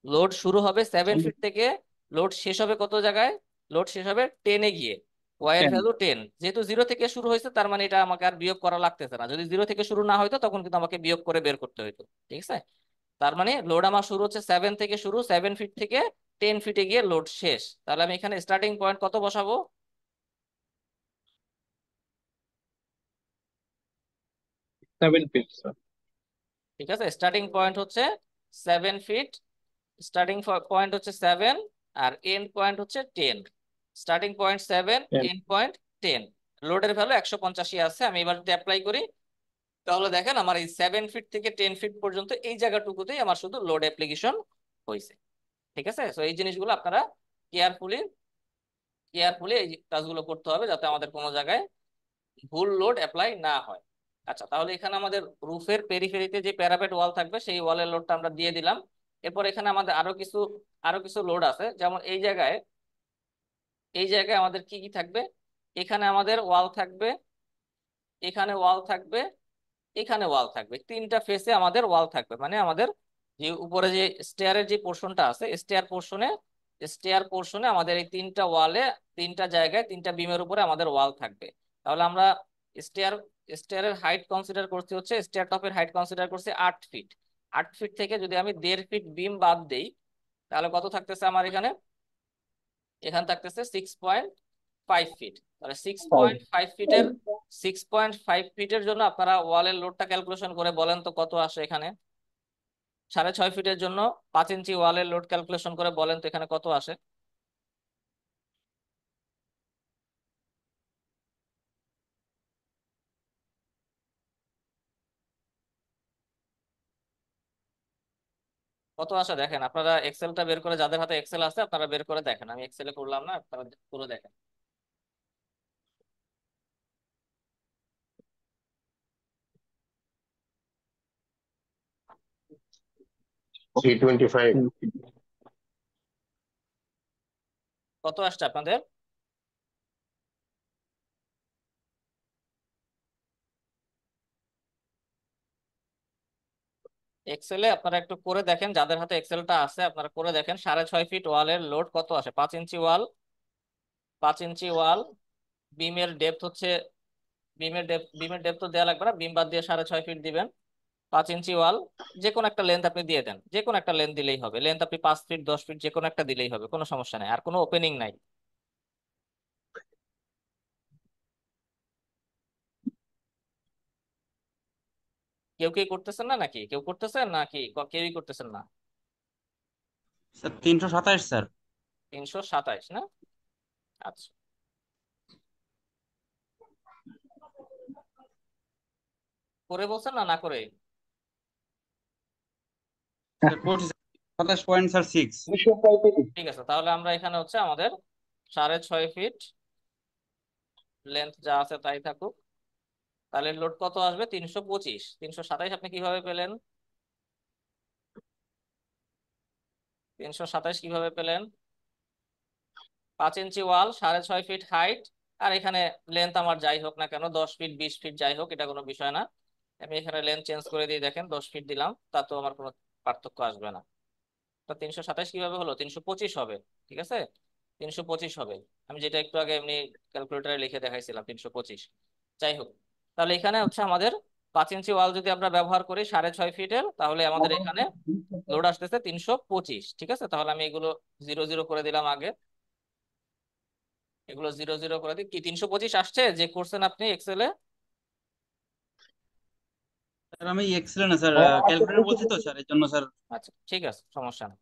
লোড শুরু হবে সেভেন ফিট থেকে লোড শেষ হবে কত জায়গায়, লোড শেষ হবে 10-এ গিয়ে। ওয়াই এর 10। ভ্যালু 10, যেহেতু জিরো থেকে শুরু হয়েছে তার মানে এটা আমাকে আর বিয়োগ করা লাগতেছে না। যদি জিরো থেকে শুরু না হইতো তখন কিন্তু আমাকে বিয়োগ করে বের করতে হইতো। ঠিক আছে, তার মানে লোড আমার শুরু হচ্ছে 7 থেকে, শুরু 7 ফিট থেকে 10 ফিটে গিয়ে লোড শেষ। তাহলে আমি এখানে স্টার্টিং পয়েন্ট কত বসাবো, 7 ফিট স্যার। ঠিক আছে, স্টার্টিং পয়েন্ট হচ্ছে 7 ফিট, স্টার্টিং পয়েন্ট হচ্ছে 7, আর এন্ড পয়েন্ট হচ্ছে 10। Starting point 7, 10। End point 10। লোডের ভ্যালু 185 আছে। আমি এবার যদি অ্যাপ্লাই করি, তাহলে দেখেন আমার এই 7 ফিট থেকে 10 ফিট পর্যন্ত এই জায়গাটুকুতেই আমার শুধু লোড অ্যাপ্লিকেশন হয়েছে। ঠিক আছে, তো এই জিনিসগুলো আপনারা কেয়ারফুলি কেয়ারফুলি এই কাজগুলো করতে হবে, যাতে আমাদের কোনো জায়গায় ভুল লোড অ্যাপ্লাই না হয়। আচ্ছা, তাহলে এখানে আমাদের রুফের পেরিফেরিতে যে প্যারাপেট ওয়াল থাকবে সেই ওয়ালের লোডটা আমরা দিয়ে দিলাম। এরপর এখানে আমাদের আরো কিছু লোড আছে, যেমন এই জায়গায় আমাদের কি কি থাকবে, এখানে আমাদের ওয়াল থাকবে, এখানে ওয়াল থাকবে, এখানে ওয়াল থাকবে। তিনটা ফেসে আমাদের ওয়াল থাকবে, মানে আমাদের যে উপরে যে স্টেয়ারের যে পোর্শনটা আছে, স্টেয়ার পোর্শনে আমাদের এই তিনটা ওয়ালে, তিনটা জায়গায়, তিনটা বিমের উপরে আমাদের ওয়াল থাকবে। তাহলে আমরা স্টেয়ার স্টেয়ারের হাইট কনসিডার করছি হচ্ছে, স্টেয়ার টপের হাইট কনসিডার করছি 8 ফিট। 8 ফিট থেকে যদি আমি 1.5 ফিট বিম বাদ দেই, তাহলে কত থাকতেছে আমার এখানে, এখানে থাকতেছে 6.5 ফিট। তাহলে সিক্স ফাইভ। পয়েন্ট ফাইভ ফিটের 6.5 ফিটের জন্য আপনারা ওয়ালের লোডটা ক্যালকুলেশন করে বলেন তো কত আসে এখানে। 6.5 ফিটের জন্য 5 ইঞ্চি ওয়ালের লোড ক্যালকুলেশন করে বলেন তো এখানে কত আসে। কত আসে দেখেন, আপনারা এক্সেলটা বের করে, যাদের হাতে এক্সেল আছে আপনারা বের করে দেখেন, আমি এক্সেলে করলাম না, আপনারা করে দেখেন। 325। কত আসছে আপনাদের? এক্সেলে আপনারা একটু করে দেখেন, যাদের হাতে এক্সেলটা আছে আপনারা করে দেখেন 6.5 ফিট ওয়ালের লোড কত আসে। 5 ইঞ্চি ওয়াল, 5 ইঞ্চি ওয়াল, বিমের ডেপথ হচ্ছে, বিমের ডেপথ তো দেওয়া লাগবে না, বিম বাদ দিয়ে 6.5 ফিট দিবেন। 5 ইঞ্চি ওয়াল, যে কোনো একটা লেন্থ আপনি দিয়ে দেন, যে কোনো একটা লেন্থ দিলেই হবে। লেন্থ আপনি 5 ফিট 10 ফিট যে কোনো একটা দিলেই হবে, কোনো সমস্যা নাই, আর কোনো ওপেনিং নাই। কেউ কেউ করতেছেন না নাকি? কেউ করতেছেন নাকি কেউই করতেছেন না? Sir 327 sir. 327 না? আচ্ছা, করে বলছেন না না করে? স্যার করছি স্যার, 27.6। 235। ঠিক আছে, তাহলে আমরা এখানে হচ্ছে আমাদের 6.5 ফিট লেন্থ যা আছে তাই থাকুক। তাহলে লোড কত আসবে? 325। 327 আপনি কিভাবে পেলেন? 327 কিভাবে পেলেন? 5 ইঞ্চি ওয়াল, 6.5 ফিট হাইট, আর এখানে লেন্থ আমার যাই হোক না কেন, 10 ফিট 20 ফিট যাই হোক, এটা কোনো বিষয় না। আমি এখানে লেন্থ চেঞ্জ করে দিয়ে দেখেন 10 ফিট দিলাম, তাতেও আমার কোনো পার্থক্য আসবে না। তো 327 কিভাবে হলো? 325 হবে। ঠিক আছে, 325 হবে। আমি যেটা একটু আগে এমনি ক্যালকুলেটারে লিখে দেখাইছিলাম 325। যাই হোক, তাহলে এখানে হচ্ছে আমাদের 5 ইঞ্চি ওয়াল যদি আমরা ব্যবহার করি 6.5 ফিটের, তাহলে আমাদের এখানে লোড আসতেছে 325। ঠিক আছে, তাহলে আমি এগুলো 0 0 করে দিলাম আগে, এগুলো 0 0 করে দিই। কি 325 আসছে যে করছেন আপনি এক্সেলে? স্যার আমি এক্সেলে না স্যার, হ্যাঁ, আচ্ছা ক্যালকুলেটর বলছি তো 225। স্যার, এর জন্য স্যার। আচ্ছা ঠিক আছে, সমস্যা না।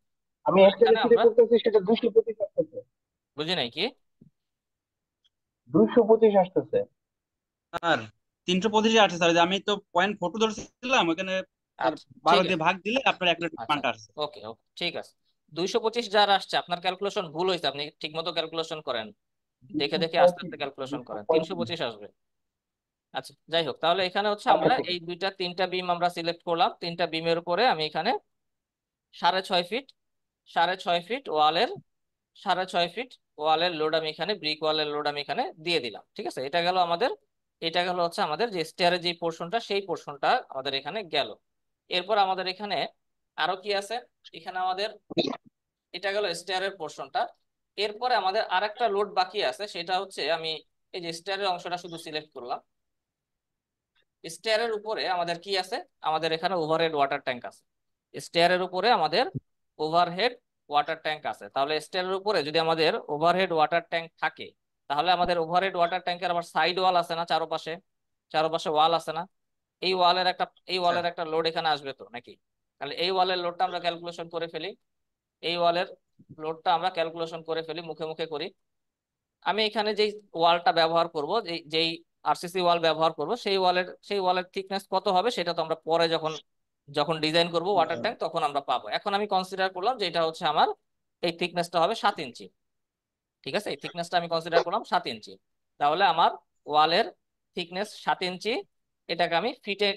আমি তাহলে একটা এখানে যেটা আমরা, করতেছি সেটা 225 আসতেছে। বুঝি নাই কি? 225 আসতেছে। স্যার 325 আছে স্যার, যে আমি তো পয়েন্ট ফটো ধরছিলাম ওখানে স্যার, আচ্ছা 12 ঠিক দিয়ে আছে, ভাগ দিলে আপনার অ্যাকুরেট আচ্ছা মানটা আসছে। ওকে ওকে ঠিক আছে। 225 যার আসছে, আপনার ক্যালকুলেশন ভুল হয়েছে, আপনি ঠিক মতো ক্যালকুলেশন করেন, দেখে দেখে আস্তে 235। আস্তে ক্যালকুলেশন করেন, 235। 325 আসবে। আচ্ছা যাই হোক, তাহলে এখানে হচ্ছে আচ্ছা আমরা ঠিক এই আছে। দুইটা তিনটা বিম আমরা সিলেক্ট করলাম, তিনটা বিমের উপরে আমি এখানে 6.5 ফিট, 6.5 ফিট ওয়ালের, 6.5 ফিট ওয়ালের লোড আমি এখানে, ব্রিক ওয়ালের লোড আমি এখানে দিয়ে দিলাম। ঠিক আছে, এটা গেল আমাদের, এটা গেল হচ্ছে আমাদের যে স্টেয়ারের যে পোর্শনটা, সেই পোর্শনটা আমাদের এখানে গেল। এরপর আমাদের এখানে আরো কি আছে? এখানে আমাদের, এটা গেল স্টেয়ারের পোর্শনটা। এরপরে আমাদের আরেকটা লোড বাকি আছে, সেটা হচ্ছে আমি এই যে স্টেয়ারের অংশটা শুধু সিলেক্ট করলাম। স্টেয়ারের উপরে আমাদের কি আছে? আমাদের এখানে ওভারহেড ওয়াটার ট্যাঙ্ক আছে। স্টেয়ারের উপরে আমাদের ওভারহেড ওয়াটার ট্যাঙ্ক আছে। তাহলে স্টেয়ারের উপরে যদি আমাদের ওভারহেড ওয়াটার ট্যাঙ্ক থাকে, তাহলে আমাদের ওভারহেড ওয়াটার ট্যাঙ্কের আবার সাইড ওয়াল আছে না, চারপাশে, চারপাশে ওয়াল আছে না? এই ওয়ালের একটা, এই স্যার ওয়ালের একটা লোড এখানে আসবে তো নাকি? তাহলে এই ওয়ালের লোডটা আমরা ক্যালকুলেশন করে ফেলি, এই ওয়ালের লোডটা আমরা ক্যালকুলেশন করে ফেলি, মুখে মুখে করি। আমি এখানে যেই ওয়ালটা ব্যবহার করব, যেই আরসিসি ওয়াল ব্যবহার করব, সেই ওয়ালের থিকনেস কত হবে সেটা তো আমরা পরে যখন যখন ডিজাইন করব ওয়াটার ট্যাঙ্ক তখন আমরা পাবো। এখন আমি কনসিডার করলাম যে এটা হচ্ছে আমার, এই থিকনেসটা হবে 7 ইঞ্চি। ঠিক আছে, এই থিকনেসটা আমি কনসিডার করলাম 7 ইঞ্চি। তাহলে আমার ওয়ালের থিকনেস 7 ইঞ্চি, এটাকে আমি ফিটে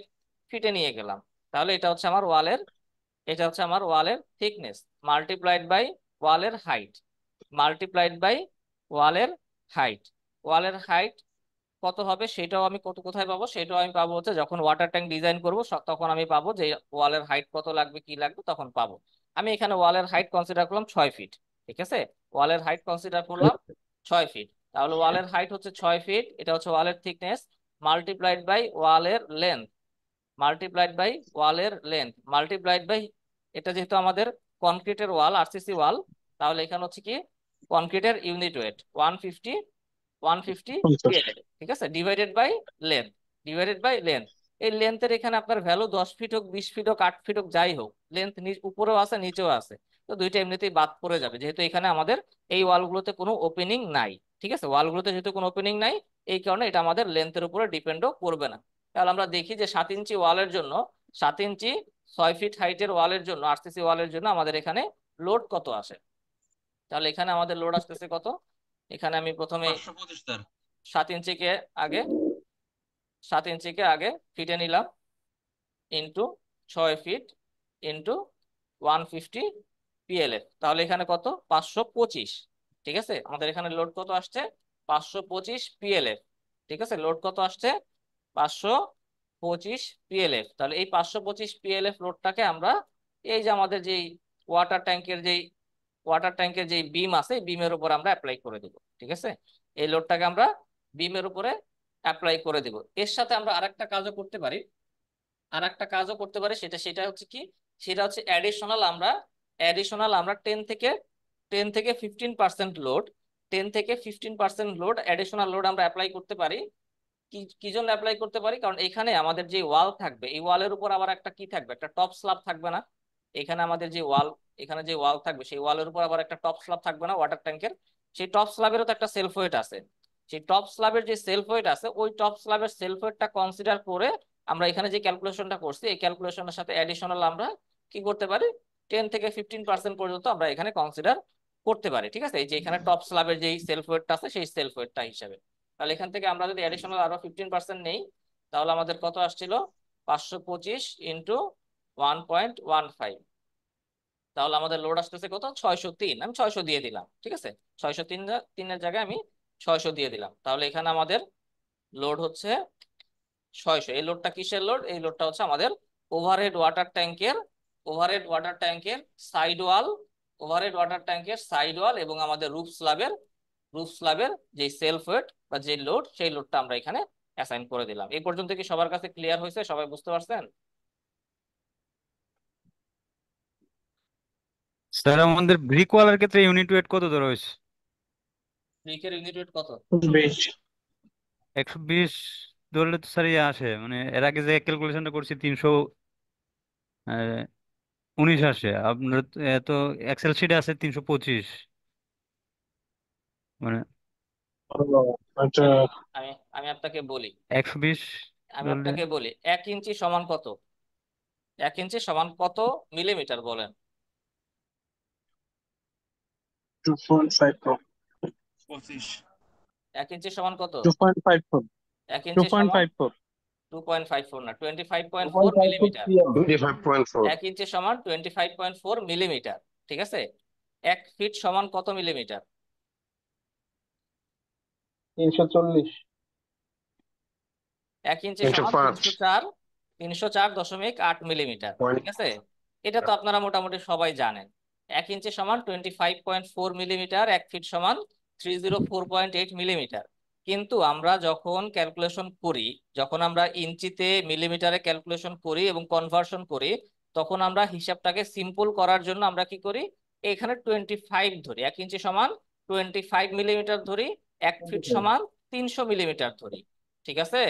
ফিটে নিয়ে গেলাম। তাহলে এটা হচ্ছে আমার ওয়ালের, এটা হচ্ছে আমার ওয়ালের থিকনেস মাল্টিপ্লাইড বাই ওয়ালের হাইট, মাল্টিপ্লাইড বাই ওয়ালের হাইট। ওয়ালের হাইট কত হবে সেটাও আমি কোথায় পাবো? সেটাও আমি পাবো হচ্ছে যখন ওয়াটার ট্যাঙ্ক ডিজাইন করব, তখন আমি পাবো যে ওয়ালের হাইট কত লাগবে কি লাগবে তখন পাবো। আমি এখানে ওয়ালের হাইট কনসিডার করলাম 6 ফিট। ঠিক আছে, ওয়ালের হাইট কনসিডার করলাম 6 ফিট। তাহলে ওয়ালের হাইট হচ্ছে 6 ফিট, এটা হচ্ছে ওয়ালের থিকনেস, মাল্টিপ্লাইড বাই ওয়ালের লেন্থ, মাল্টিপ্লাইড বাই ওয়ালের লেন্থ, মাল্টিপ্লাইড বাই, এটা যেহেতু আমাদের কনক্রিটের ওয়াল, আরসিসি ওয়াল, তাহলে এখানে হচ্ছে কি কনক্রিটের ইউনিট ওয়েট 150, 150 গ্রেড। ঠিক আছে, divided by length, divided by length. এই লেন্থের এখানে আপনার ভ্যালু 10 ফিট হোক, 20 ফিট হোক, 8 ফিট হোক, যাই হোক, লেন্থ উপরেও আছে নিচেও আছে, তো দুইটা এমনিতেই বাদ পড়ে যাবে, যেহেতু এখানে আমাদের এই ওয়ালগুলোতে কোনো ওপেনিং নাই। ঠিক আছে, ওয়ালগুলোতে যেহেতু কোনো ওপেনিং নাই, এই কারণে এটা আমাদের লেন্থের উপরে ডিপেন্ডও করবে না। তাহলে আমরা দেখি যে 7 ইঞ্চি ওয়ালের জন্য, 7 ইঞ্চি 6 ফিট হাইটের ওয়ালের জন্য, আরসিসি ওয়ালের জন্য আমাদের এখানে লোড কত আসে। তাহলে এখানে আমাদের লোড আসতেছে কত? এখানে আমি প্রথমে 525 স্যার। 7 ইঞ্চিকে আগে, 7 ইঞ্চিকে আগে ফিটে নিলাম, ইন্টু 6 ফিট, ইন্টু 150 PLF, তাহলে এখানে কত 525। ঠিক আছে, আমাদের এখানে লোড কত আসছে 525 PLF। ঠিক আছে, লোড কত আসছে 525 PLF। তাহলে এই 525 PLF লোডটাকে আমরা এই যে আমাদের যেই ওয়াটার ট্যাঙ্কের যেই বিম আছে বিমের উপর আমরা অ্যাপ্লাই করে দেব। ঠিক আছে, এই লোডটাকে আমরা বিমের উপরে অ্যাপ্লাই করে দেব। এর সাথে আমরা আরেকটা কাজও করতে পারি, সেটা সেটা হচ্ছে কি, সেটা হচ্ছে অ্যাডিশনাল আমরা 10 থেকে 15% লোড, 10 থেকে 15% লোড অ্যাডিশনাল লোড আমরা অ্যাপ্লাই করতে পারি। কি কি জন্য অ্যাপ্লাই করতে পারি, কারণ এখানে আমাদের যে ওয়াল থাকবে এই ওয়ালের উপর আবার একটা কি থাকবে, একটা টপ স্ল্যাব থাকবে না? এখানে আমাদের যে ওয়াল, এখানে যে ওয়াল থাকবে সেই ওয়ালের উপর আবার একটা টপ স্ল্যাব থাকবে না ওয়াটার ট্যাঙ্কের? সেই টপ স্ল্যাবেরও তো একটা সেলফ ওয়েট আছে। সেই টপ স্ল্যাবের যে সেলফ ওয়েট আছে ওই টপ স্ল্যাবের সেলফ ওয়েটটা কনসিডার করে আমরা এখানে যে ক্যালকুলেশনটা করছি এই ক্যালকুলেশনের সাথে অ্যাডিশনাল আমরা কি করতে পারি, 10 থেকে 15% পর্যন্ত আমরা এখানে কনসিডার করতে পারি। ঠিক আছে, এই যে এখানে টপ স্ল্যাবের যেই সেলফ ওয়েটটা আছে সেই সেলফ ওয়েটটা হিসাবে। তাহলে এখান থেকে আমরা যদি অ্যাডিশনাল আরো 15% নেই তাহলে আমাদের কত আসছিল 525 × 1.15, তাহলে আমাদের লোড আসতেছে কত 603। আমি 600 দিয়ে দিলাম। ঠিক আছে, 603 জায়গায় আমি 600 দিয়ে দিলাম। তাহলে এখানে আমাদের লোড হচ্ছে 600। এই লোডটা কিসের লোড? এই লোডটা হচ্ছে আমাদের ওভারহেড ওয়াটার ট্যাঙ্কের ওভারহেড ওয়াটার ট্যাঙ্কের সাইড ওয়াল এবং আমাদের রুফ স্ল্যাবের যে সেলফ ওয়েট বা যে লোড সেই লোডটা আমরা এখানে অ্যাসাইন করে দিলাম। এই পর্যন্ত কি সবার কাছে ক্লিয়ার হয়েছে? সবাই বুঝতে পারছেন? স্যার আমাদের ব্রিক ওয়ালের ক্ষেত্রে ইউনিট ওয়েট কত ধরা হয়েছে? ব্রিকের ইউনিট ওয়েট কত? 120 ধরলে তো স্যার ইয়ে আসে, মানে এর আগে যে ক্যালকুলেশনটা করছি 319 আসে। আপনার তো এক্সেল শিটে আছে 325, মানে আচ্ছা, আমি আমি আপনাকে বলি 120 আমি ধরলে। আপনাকে বলি 1 ইঞ্চি সমান কত? 1 ইঞ্চি সমান কত মিলিমিটার বলেন? 2.54 1 ইঞ্চি সমান কত? 2.54 এক ইঞ্চি সমান 2.54 2.54 না, 25.4 2.54 মিলিমিটার। pm 25.4 1 ইঞ্চি সমান 25.4 মিলিমিটার। ঠিক আছে, 1 ফিট সমান কত মিলিমিটার? 340 1 ইঞ্চি সমান 305 304.8 মিলিমিটার। পয়েন্ট ঠিক আছে, এটা তো আপনারা মোটামুটি সবাই জানেন। 1 ইঞ্চি সমান 25.4 মিলিমিটার, 1 ফিট সমান 304.8 মিলিমিটার। কিন্তু আমরা যখন ক্যালকুলেশন করি, যখন আমরা ইঞ্চিতে মিলিমিটারে ক্যালকুলেশন করি এবং কনভার্সন করি, তখন আমরা হিসাবটাকে সিম্পল করার জন্য আমরা কি করি, এখানে 25 ধরি। 1 ইঞ্চি সমান 25 মিলিমিটার ধরি, 1 ফিট সমান 300 মিলিমিটার ধরি। ঠিক আছে,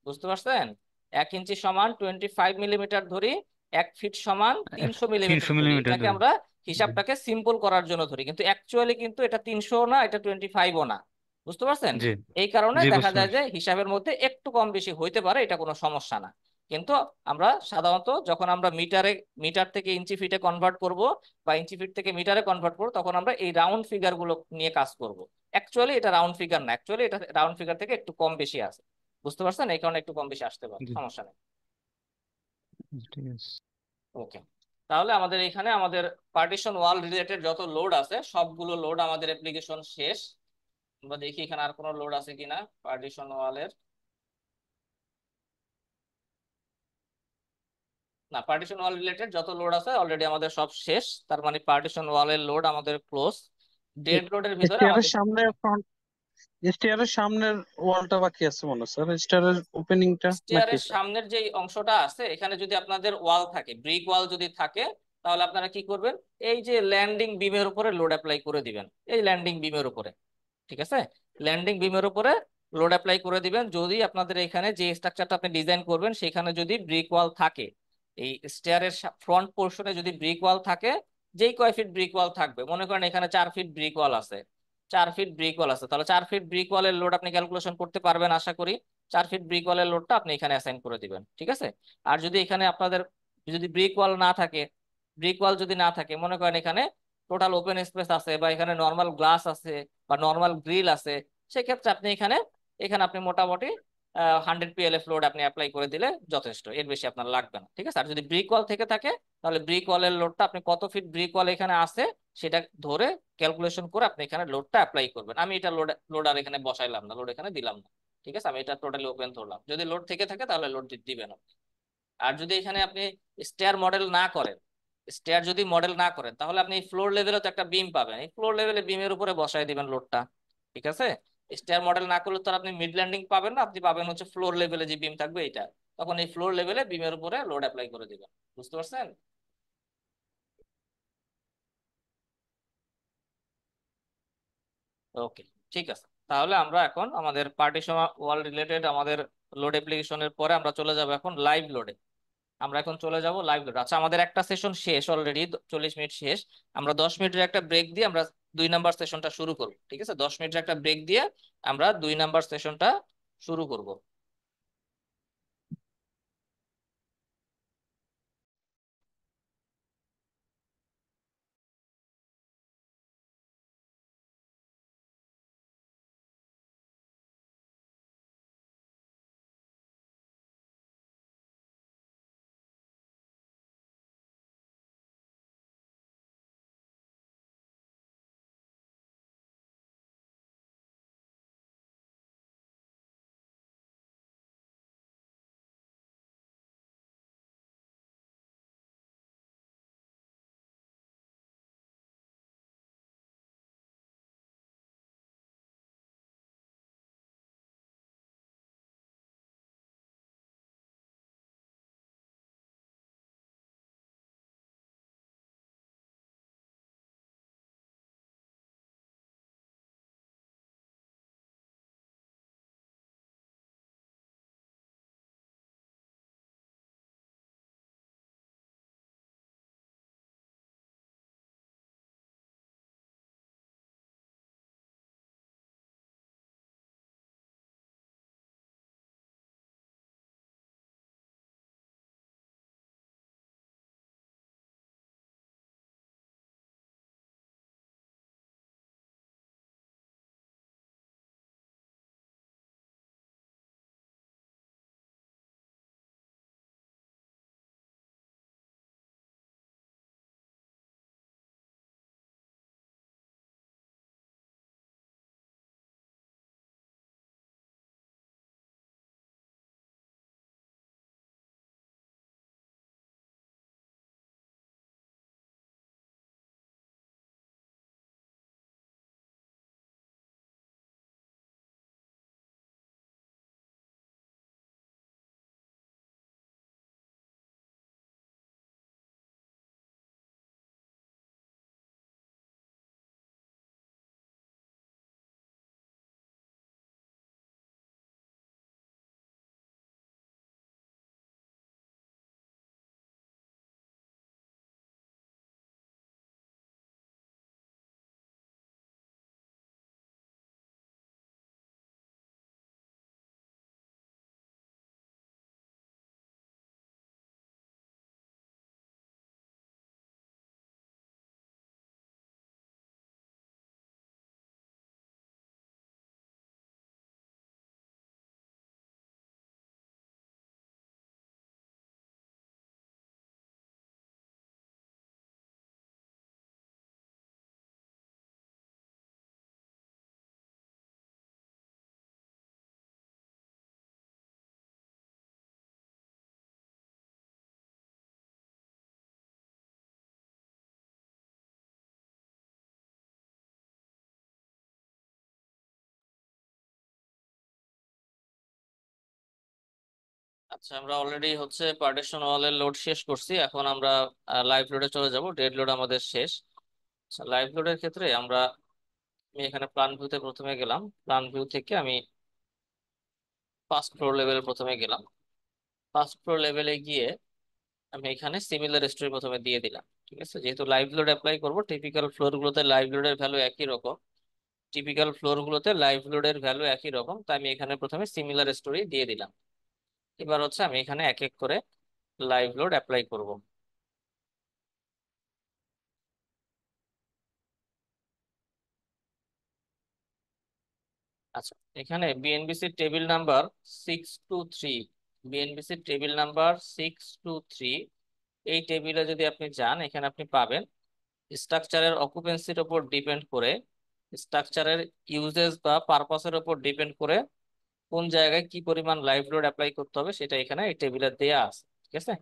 বুঝতে পারছেন? 1 ইঞ্চি সমান 25 মিলিমিটার ধরি, 1 ফিট সমান 300 মিলিমিটার 300 ধরি। মিলিমিটার এটাকে ধরে। আমরা হিসাবটাকে সিম্পল করার জন্য ধরি, কিন্তু অ্যাকচুয়ালি কিন্তু এটা 300 না, এটা 25ও না। বুঝতে পারছেন? জি এই কারণে জি, দেখা বুঝতে যায় পারছি। যে হিসাবের মধ্যে একটু কম বেশি হইতে পারে, এটা কোনো সমস্যা না। কিন্তু আমরা সাধারণত যখন আমরা মিটার থেকে ইঞ্চি ফিটে কনভার্ট করব বা ইঞ্চি ফিট থেকে মিটারে কনভার্ট করব, তখন আমরা এই রাউন্ড ফিগার গুলো নিয়ে কাজ করব। অ্যাকচুয়ালি এটা রাউন্ড ফিগার না, অ্যাকচুয়ালি এটা রাউন্ড ফিগার থেকে একটু কম বেশি আছে। বুঝতে পারছেন? এই কারণে একটু কম বেশি আসতে পারে, জি, সমস্যা নেই। ঠিক আছে। ওকে, তাহলে আমাদের এখানে আমাদের পার্টিশন ওয়াল রিলেটেড যত লোড আছে সবগুলো লোড আমাদের অ্যাপ্লিকেশন শেষ। আমরা দেখি এখানে আর কোনো লোড আছে কিনা পার্টিশন ওয়ালের। না, পার্টিশন ওয়াল রিলেটেড যত লোড আছে অলরেডি আমাদের সব শেষ। তার মানে পার্টিশন ওয়ালের লোড আমাদের ক্লোজ। ডেড লোডের ভিতরে স্টেয়ারের আমাদের সামনে ফ্রন্ট স্টেয়ারের সামনের ওয়ালটা বাকি আছে মনে হয় স্যার, স্টেয়ারের ওপেনিংটা নাকি স্টেয়ারের স্যার? সামনের যে অংশটা আছে এখানে যদি আপনাদের ওয়াল থাকে, ব্রিক ওয়াল যদি থাকে, তাহলে আপনারা কি করবেন, এই যে ল্যান্ডিং বিমের উপরে লোড অ্যাপ্লাই করে দিবেন। এই ল্যান্ডিং বিমের উপরে, ঠিক আছে, ল্যান্ডিং বিমের উপরে লোড অ্যাপ্লাই করে দিবেন। যদি আপনাদের এখানে যে স্ট্রাকচারটা আপনি ডিজাইন করবেন সেখানে যদি ব্রিক ওয়াল থাকে, এই স্টেয়ারের ফ্রন্ট পোর্শনে যদি ব্রিক ওয়াল থাকে, যেই কয় ফিট ব্রিক ওয়াল থাকবে, মনে করেন এখানে 4 ফিট ব্রিক ওয়াল আছে, 4 ফিট ব্রিক ওয়াল আছে, তাহলে 4 ফিট ব্রিক ওয়ালের লোড আপনি ক্যালকুলেশন করতে পারবেন আশা করি। 4 ফিট ব্রিক ওয়ালের লোডটা আপনি এখানে অ্যাসাইন করে দিবেন। ঠিক আছে, আর যদি এখানে আপনাদের যদি ব্রিক ওয়াল না থাকে, মনে করেন এখানে টোটাল ওপেন স্পেস আছে বা এখানে নর্মাল গ্লাস আছে বা নর্মাল গ্রিল আছে, সেক্ষেত্রে আপনি এখানে এখানে আপনি মোটামুটি 100 PLF লোড আপনি অ্যাপ্লাই করে দিলে যথেষ্ট, এর বেশি আপনার লাগবে না। ঠিক আছে, আর যদি ব্রিক ওয়াল থেকে থাকে তাহলে ব্রিক ওয়ালের লোডটা আপনি কত ফিট ব্রিক ওয়াল এখানে আছে সেটা ধরে ক্যালকুলেশন করে আপনি এখানে লোডটা অ্যাপ্লাই করবেন। আমি এটা লোড আর এখানে বসাইলাম না, লোড এখানে দিলাম না। ঠিক আছে, আমি এটা টোটালি ওপেন ধরলাম। যদি লোড থেকে থাকে তাহলে লোড দিবেন আপনি। আর যদি এখানে আপনি স্টেয়ার মডেল না করেন, স্টেয়ার যদি মডেল না করেন তাহলে আপনি ফ্লোর লেভেলে তো একটা বিম পাবেন, এই ফ্লোর লেভেলে বিমের উপরে বসায় দিবেন লোডটা। ঠিক আছে, স্টেয়ার মডেল না করলে তো আর আপনি মিড ল্যান্ডিং পাবেন না, আপনি পাবেন হচ্ছে ফ্লোর লেভেলে যে বিম থাকবে এটা। তখন এই ফ্লোর লেভেলে বিমের উপরে লোড অ্যাপ্লাই করে দিবেন। বুঝতে পারছেন? ওকে, ঠিক আছে। তাহলে আমরা এখন আমাদের পার্টিশন ওয়াল রিলেটেড আমাদের লোড অ্যাপ্লিকেশনের পরে আমরা চলে যাব এখন লাইভ লোডে। আমরা এখন চলে যাব লাইভ লোড। আচ্ছা, আমাদের একটা সেশন শেষ অলরেডি, 40 মিনিট শেষ। আমরা 10 মিনিটের একটা ব্রেক দিয়ে আমরা 2 নাম্বার সেশনটা শুরু করব। ঠিক আছে, 10 মিনিটের একটা ব্রেক দিয়ে আমরা 2 নাম্বার সেশনটা শুরু করব। আচ্ছা, আমরা অলরেডি হচ্ছে পার্টিশন ওয়ালের লোড শেষ করছি। এখন আমরা লাইভ লোডে চলে যাব। ডেড লোড আমাদের শেষ। লাইভ লোডের ক্ষেত্রে আমি এখানে প্ল্যান ভিউতে প্রথমে গেলাম। প্ল্যান ভিউ থেকে আমি ফার্স্ট ফ্লোর লেভেলে প্রথমে গেলাম। ফার্স্ট ফ্লোর লেভেলে গিয়ে আমি এখানে সিমিলার স্টোরি প্রথমে দিয়ে দিলাম। ঠিক আছে, যেহেতু লাইভ লোড অ্যাপ্লাই করব, টিপিক্যাল ফ্লোর গুলোতে লাইভ লোডের ভ্যালু একই রকম। টিপিক্যাল ফ্লোর গুলোতে লাইভ লোডের ভ্যালু একই রকম, তাই আমি এখানে প্রথমে সিমিলার স্টোরি দিয়ে দিলাম। এবার হচ্ছে আমি এখানে এক এক করে লাইভ লোড অ্যাপ্লাই করব। আচ্ছা, এখানে BNBC table number 623, BNBC table number 623 এই টেবিলে যদি আপনি যান, এখানে আপনি পাবেন স্ট্রাকচারের অকুপেন্সির উপর ডিপেন্ড করে, স্ট্রাকচারের ইউজেস বা পারপাসের উপর ডিপেন্ড করে কোন জায়গায় কি পরিমাণ লাইভ লোড অ্যাপ্লাই করতে হবে সেটা এখানে এই টেবিলে দেয়া আছে। ঠিক আছে,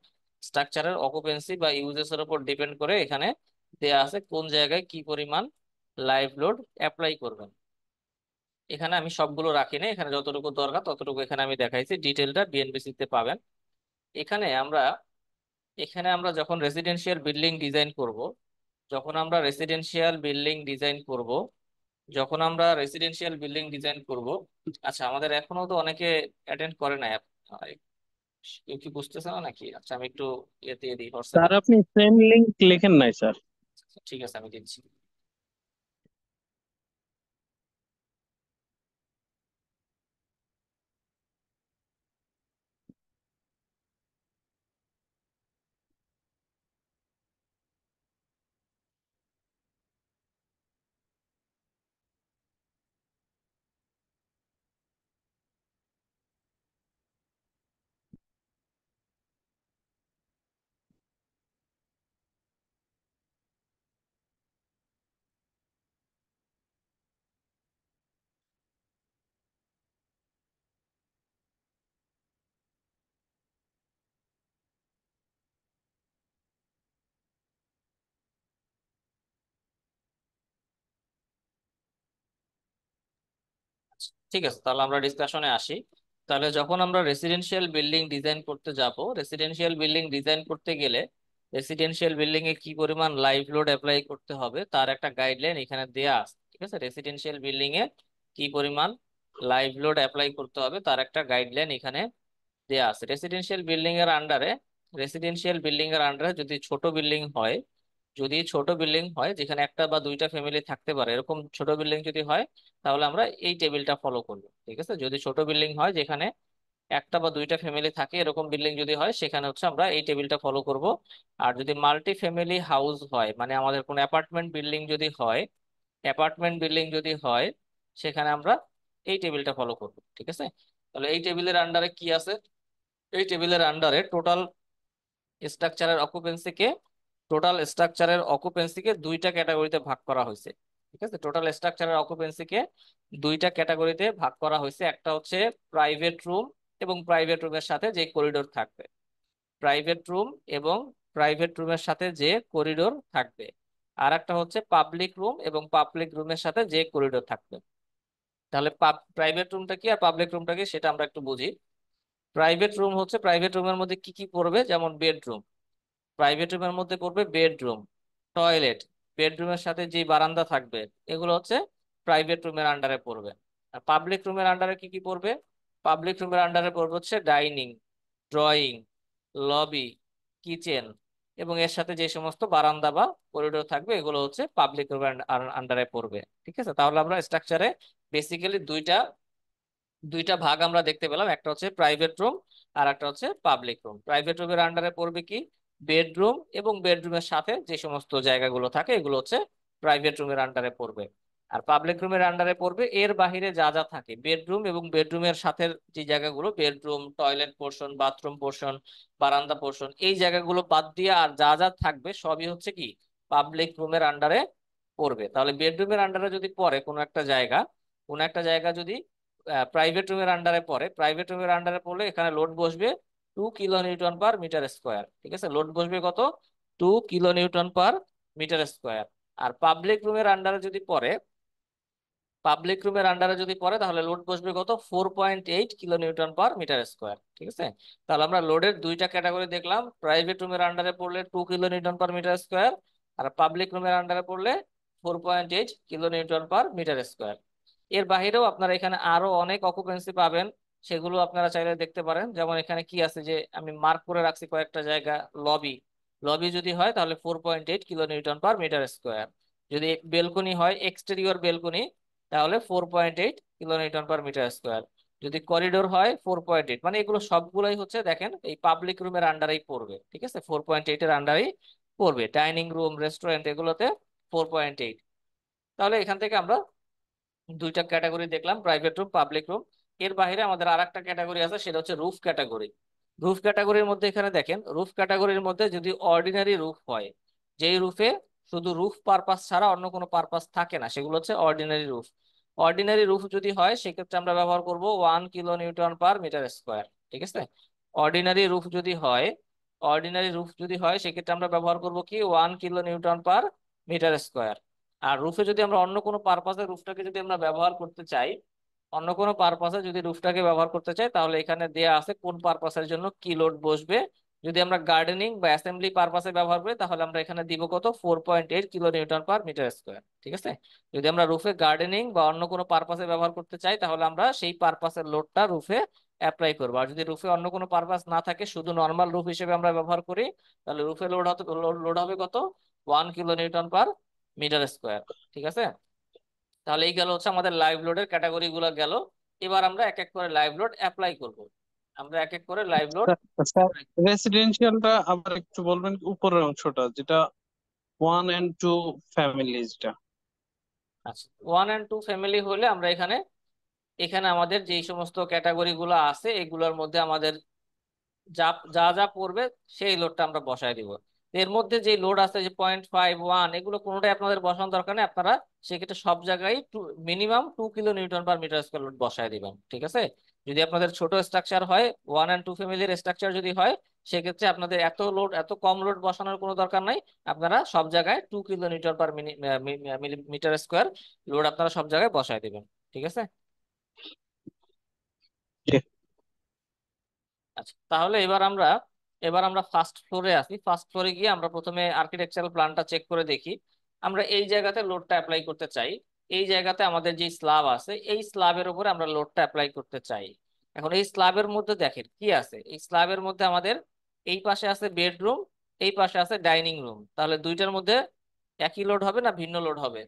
স্ট্রাকচারের অকুপেন্সি বা ইউজেস এর উপর ডিপেন্ড করে এখানে দেয়া আছে কোন জায়গায় কি পরিমাণ লাইভ লোড অ্যাপ্লাই করবেন। এখানে আমি সবগুলো রাখি না, এখানে যতটুকু দরকার ততটুকু এখানে আমি দেখাইছি, ডিটেলটা বিএনপিসি তে পাবেন। এখানে আমরা এখানে আমরা যখন রেসিডেন্সিয়াল বিল্ডিং ডিজাইন করব, যখন আমরা রেসিডেন্সিয়াল বিল্ডিং ডিজাইন করব যখন আমরা রেসিডেন্সিয়াল বিল্ডিং ডিজাইন করব, আচ্ছা আমাদের এখনো তো অনেকে অ্যাটেন্ড করে না, কেউ কি বুঝতেছে না নাকি? আচ্ছা আমি একটু ইয়ে দিয়ে দিই হোয়াটসঅ্যাপে। স্যার আপনি সেম লিংক লেখেন নাই স্যার। ঠিক আছে, আমি দিচ্ছি। ঠিক আছে, তাহলে আমরা ডিসকাশনে আসি। তাহলে যখন আমরা রেসিডেন্সিয়াল বিল্ডিং ডিজাইন করতে যাব, রেসিডেন্সিয়াল বিল্ডিং ডিজাইন করতে গেলে রেসিডেন্সিয়াল বিল্ডিং এ কি পরিমাণ লাইভ লোড অ্যাপ্লাই করতে হবে তার একটা গাইডলাইন এখানে দেয়া আছে। ঠিক আছে, রেসিডেন্সিয়াল বিল্ডিং এ কি পরিমাণ লাইভ লোড অ্যাপ্লাই করতে হবে তার একটা গাইডলাইন এখানে দেয়া আছে। রেসিডেন্সিয়াল বিল্ডিং এর আন্ডারে যদি ছোট বিল্ডিং হয়, যদি ছোট বিল্ডিং হয় যেখানে একটা বা দুইটা ফ্যামিলি থাকতে পারে, এরকম ছোট বিল্ডিং যদি হয় তাহলে আমরা এই টেবিলটা ফলো করবো। ঠিক আছে, যদি ছোট বিল্ডিং হয় যেখানে একটা বা দুইটা ফ্যামিলি থাকে, এরকম বিল্ডিং যদি হয় সেখানে হচ্ছে আমরা এই টেবিলটা ফলো করব। আর যদি মাল্টি ফ্যামিলি হাউস হয়, মানে আমাদের কোনো অ্যাপার্টমেন্ট বিল্ডিং যদি হয় সেখানে আমরা এই টেবিলটা ফলো করব। ঠিক আছে, তাহলে এই টেবিলের আন্ডারে কি আছে? এই টেবিলের আন্ডারে স্ট্রাকচারের অকুপেন্সিকে টোটাল স্ট্রাকচারের অকুপেন্সিকে দুইটা ক্যাটাগরিতে ভাগ করা হয়েছে। ঠিক আছে, টোটাল স্ট্রাকচারের অকুপেন্সিকে দুইটা ক্যাটাগরিতে ভাগ করা হয়েছে। একটা হচ্ছে প্রাইভেট রুম এবং প্রাইভেট রুমের সাথে যে করিডোর থাকবে, প্রাইভেট রুম এবং প্রাইভেট রুমের সাথে যে করিডোর থাকবে। আর একটা হচ্ছে পাবলিক রুম এবং পাবলিক রুমের সাথে যে করিডোর থাকবে। তাহলে প্রাইভেট রুমটা কি আর পাবলিক রুমটা কি সেটা আমরা একটু বুঝি। প্রাইভেট রুম হচ্ছে, প্রাইভেট রুমের মধ্যে কি কি পড়বে, যেমন বেডরুম, প্রাইভেট রুমের মধ্যে পড়বে বেডরুম, টয়লেট, বেডরুমের সাথে যে বারান্দা থাকবে, এগুলো হচ্ছে প্রাইভেট রুমের আন্ডারে পড়বে। আর পাবলিক রুমের আন্ডারে কি কি পড়বে? পাবলিক রুমের আন্ডারে পড়বে হচ্ছে ডাইনিং, ড্রয়িং, লবি, কিচেন এবং এর সাথে যে সমস্ত বারান্দা বা করিডোর থাকবে এগুলো হচ্ছে পাবলিক রুমের আন্ডারে পড়বে। ঠিক আছে, তাহলে আমরা স্ট্রাকচারে বেসিক্যালি দুইটা দুইটা ভাগ আমরা দেখতে পেলাম, একটা হচ্ছে প্রাইভেট রুম আর একটা হচ্ছে পাবলিক রুম। প্রাইভেট রুমের আন্ডারে পড়বে কি? বেডরুম, এবং বেডরুমের সাথে যে সমস্ত জায়গাগুলো থাকে এগুলো হচ্ছে প্রাইভেট রুমের আন্ডারে পড়বে। আর পাবলিক রুমের আন্ডারে পড়বে এর বাহিরে যা যা থাকে, বেডরুম এবং বেডরুমের সাথে যে জায়গাগুলো, bedroom, toilet portion, bathroom portion, বারান্দা পোর্শন, এই জায়গাগুলো বাদ দিয়ে আর যা যা থাকবে সবই হচ্ছে কি পাবলিক রুমের আন্ডারে পড়বে। তাহলে বেডরুমের আন্ডারে যদি পড়ে কোনো একটা জায়গা যদি প্রাইভেট রুমের আন্ডারে পড়ে, প্রাইভেট রুমের আন্ডারে পড়লে এখানে লোড বসবে 2 kilo newton per metre square. ঠিক আছে, লোড বসবে কত? 2 কিলোনিউটন পার মিটার স্কোয়ার। আর পাবলিক রুমের আন্ডারে যদি পড়ে তাহলে লোড বসবে কত? 4.8 কিলোনিউটন পার মিটার স্কোয়ার। ঠিক আছে, তাহলে আমরা লোডের দুইটা ক্যাটাগরি দেখলাম, প্রাইভেট রুমের আন্ডারে পড়লে 2 কিলোনিউটন পার মিটার স্কোয়ার, আর পাবলিক রুমের আন্ডারে পড়লে 4.8 কিলোনিউটন পার মিটার স্কোয়ার। এর বাইরেও আপনারা এখানে আরো অনেক অকুপেন্সি পাবেন, সেগুলো আপনারা চাইলে দেখতে পারেন। যেমন এখানে কি আছে যে আমি মার্ক করে রাখছি কয়েকটা জায়গা। লবি, লবি যদি হয় তাহলে 4.8 কিলোনিউটন পার মিটার স্কোয়ার। যদি বেলকনি হয়, এক্সটেরিয়র বেলকনি, তাহলে 4.8 কিলোনিউটন পার মিটার স্কোয়ার। যদি করিডোর হয় 4.8, মানে এগুলো সবগুলোই হচ্ছে দেখেন এই পাবলিক রুমের আন্ডারেই পড়বে। ঠিক আছে, 4.8 এর আন্ডারেই পড়বে। ডাইনিং রুম, রেস্টুরেন্ট এগুলোতে 4.8। তাহলে এখান থেকে আমরা দুইটা ক্যাটাগরি দেখলাম, প্রাইভেট রুম, পাবলিক রুম। এর বাইরে আমাদের আর একটা ক্যাটাগরি আছে, সেটা হচ্ছে রুফ ক্যাটাগরি। রুফ ক্যাটাগরির মধ্যে এখানে দেখেন, রুফ ক্যাটাগরির মধ্যে যদি অর্ডিনারি রুফ হয়, যেই রুফে শুধু রুফ পারপাস ছাড়া অন্য কোনো পারপাস থাকে না, সেগুলো হচ্ছে অর্ডিনারি রুফ। অর্ডিনারি রুফ যদি হয় সেক্ষেত্রে আমরা ব্যবহার করব 1 kilo newton per metre square. ঠিক আছে, অর্ডিনারি রুফ যদি হয়, অর্ডিনারি রুফ যদি হয় সেক্ষেত্রে আমরা ব্যবহার করব কি 1 kilo newton per metre square. আর রুফে যদি আমরা অন্য কোনো পারপাসে রুফটাকে যদি আমরা ব্যবহার করতে চাই, অন্য কোনো পারপাসে যদি রুফটাকে ব্যবহার করতে চাই, তাহলে এখানে দেয়া আছে কোন পারপাসের জন্য কি লোড বসবে। যদি আমরা গার্ডেনিং বা অ্যাসেম্বলি পারপাসে ব্যবহার করি তাহলে আমরা এখানে দিব কত, 4.8 kilo newton per metre square. ঠিক আছে, যদি আমরা রুফে গার্ডেনিং বা অন্য কোনো পারপাসে ব্যবহার করতে চাই তাহলে আমরা সেই পারপাসের লোডটা রুফে অ্যাপ্লাই করবো। আর যদি রুফে অন্য কোনো পারপাস না থাকে, শুধু নর্মাল রুফ হিসেবে আমরা ব্যবহার করি, তাহলে রুফে লোড হবে কত, 1 kilo newton per metre square. ঠিক আছে, তাহলে এই গেল হচ্ছে আমাদের লাইভ লোডের ক্যাটাগরি গুলো গেল। এবার আমরা এক এক করে লাইভ লোড অ্যাপ্লাই করব। আমরা এক এক করে লাইভ লোড স্যার, রেসিডেন্সিয়ালটা আবার একটু বলবেন কি? উপরের অংশটা যেটা 1 and 2 ফ্যামিলিজটা। আচ্ছা, 1 and 2 ফ্যামিলি হলে আমরা এখানে এখানে আমাদের যেই সমস্ত ক্যাটাগরি গুলো আছে এগুলোর মধ্যে আমাদের যা যা যা পড়বে সেই লোডটা আমরা বসায় দিব। এর মধ্যে যে লোড আছে যে 0.51, এগুলো কোনোটাই আপনাদের বসানোর দরকার নেই। আপনারা সেক্ষেত্রে সব জায়গায় minimum 2 kilo newton per metre square load বসায় দিবেন। ঠিক আছে, যদি আপনাদের ছোট স্ট্রাকচার হয়, 1 and 2 ফ্যামিলির স্ট্রাকচার যদি হয়, সেক্ষেত্রে আপনাদের এত লোড, এত কম লোড বসানোর কোনো দরকার নাই। আপনারা সব জায়গায় 2 kilo newton per metre square load আপনারা সব জায়গায় বসায় দিবেন। ঠিক আছে। আচ্ছা, তাহলে এবার আমরা ফার্স্ট ফ্লোরে আসি। ফার্স্ট ফ্লোরে গিয়ে আমরা প্রথমে আর্কিটেকচারাল প্ল্যানটা চেক করে দেখি। আমরা এই জায়গাতে লোডটা অ্যাপ্লাই করতে চাই। এই জায়গাতে আমাদের যে স্ল্যাব আছে, এই স্ল্যাবের উপরে আমরা লোডটা অ্যাপ্লাই করতে চাই। এখন এই স্ল্যাবের মধ্যে দেখেন কি আছে, এই স্ল্যাবের মধ্যে আমাদের এই পাশে আছে বেডরুম, এই পাশে আছে ডাইনিং রুম। তাহলে দুইটার মধ্যে একই লোড হবে না ভিন্ন লোড হবে?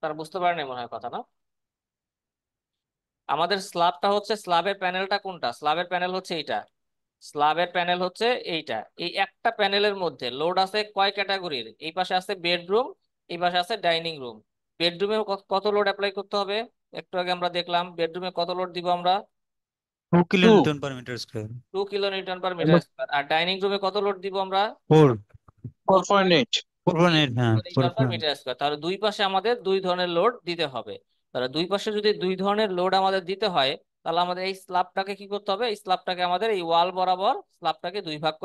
তারা বুঝতে পারেনি মনে হয় কথা, না? আমাদের স্ল্যাবটা হচ্ছে, স্ল্যাবের প্যানেলটা কোনটা, স্ল্যাবের প্যানেল হচ্ছে এইটা, স্ল্যাবের প্যানেল হচ্ছে এইটা। এই একটা প্যানেলের মধ্যে লোড আছে কয় ক্যাটাগরির, এই পাশে আছে বেডরুম, এই পাশে আছে ডাইনিং রুম। বেডরুমে কত লোড অ্যাপ্লাই করতে হবে? একটু আগে আমরা দেখলাম বেডরুমে কত লোড দিব আমরা, 2 kilo 2 newton per metre square. 2 kilo newton per metre square. আর ডাইনিং রুমে কত লোড দিব আমরা, 4 ফোর 4.8। 4.8, হ্যাঁ নিউটন পার 4.8। Metre square. তাহলে দুই পাশে আমাদের দুই ধরনের লোড দিতে হবে। তাহলে দুই পাশে যদি দুই ধরনের লোড আমাদের দিতে হয়, তাহলে আমাদের এই স্ল্যাবটাকে কি করতে হবে, এই স্ল্যাবটাকে আমাদের এই ওয়াল বরাবর স্ল্যাবটাকে দুই ভাগ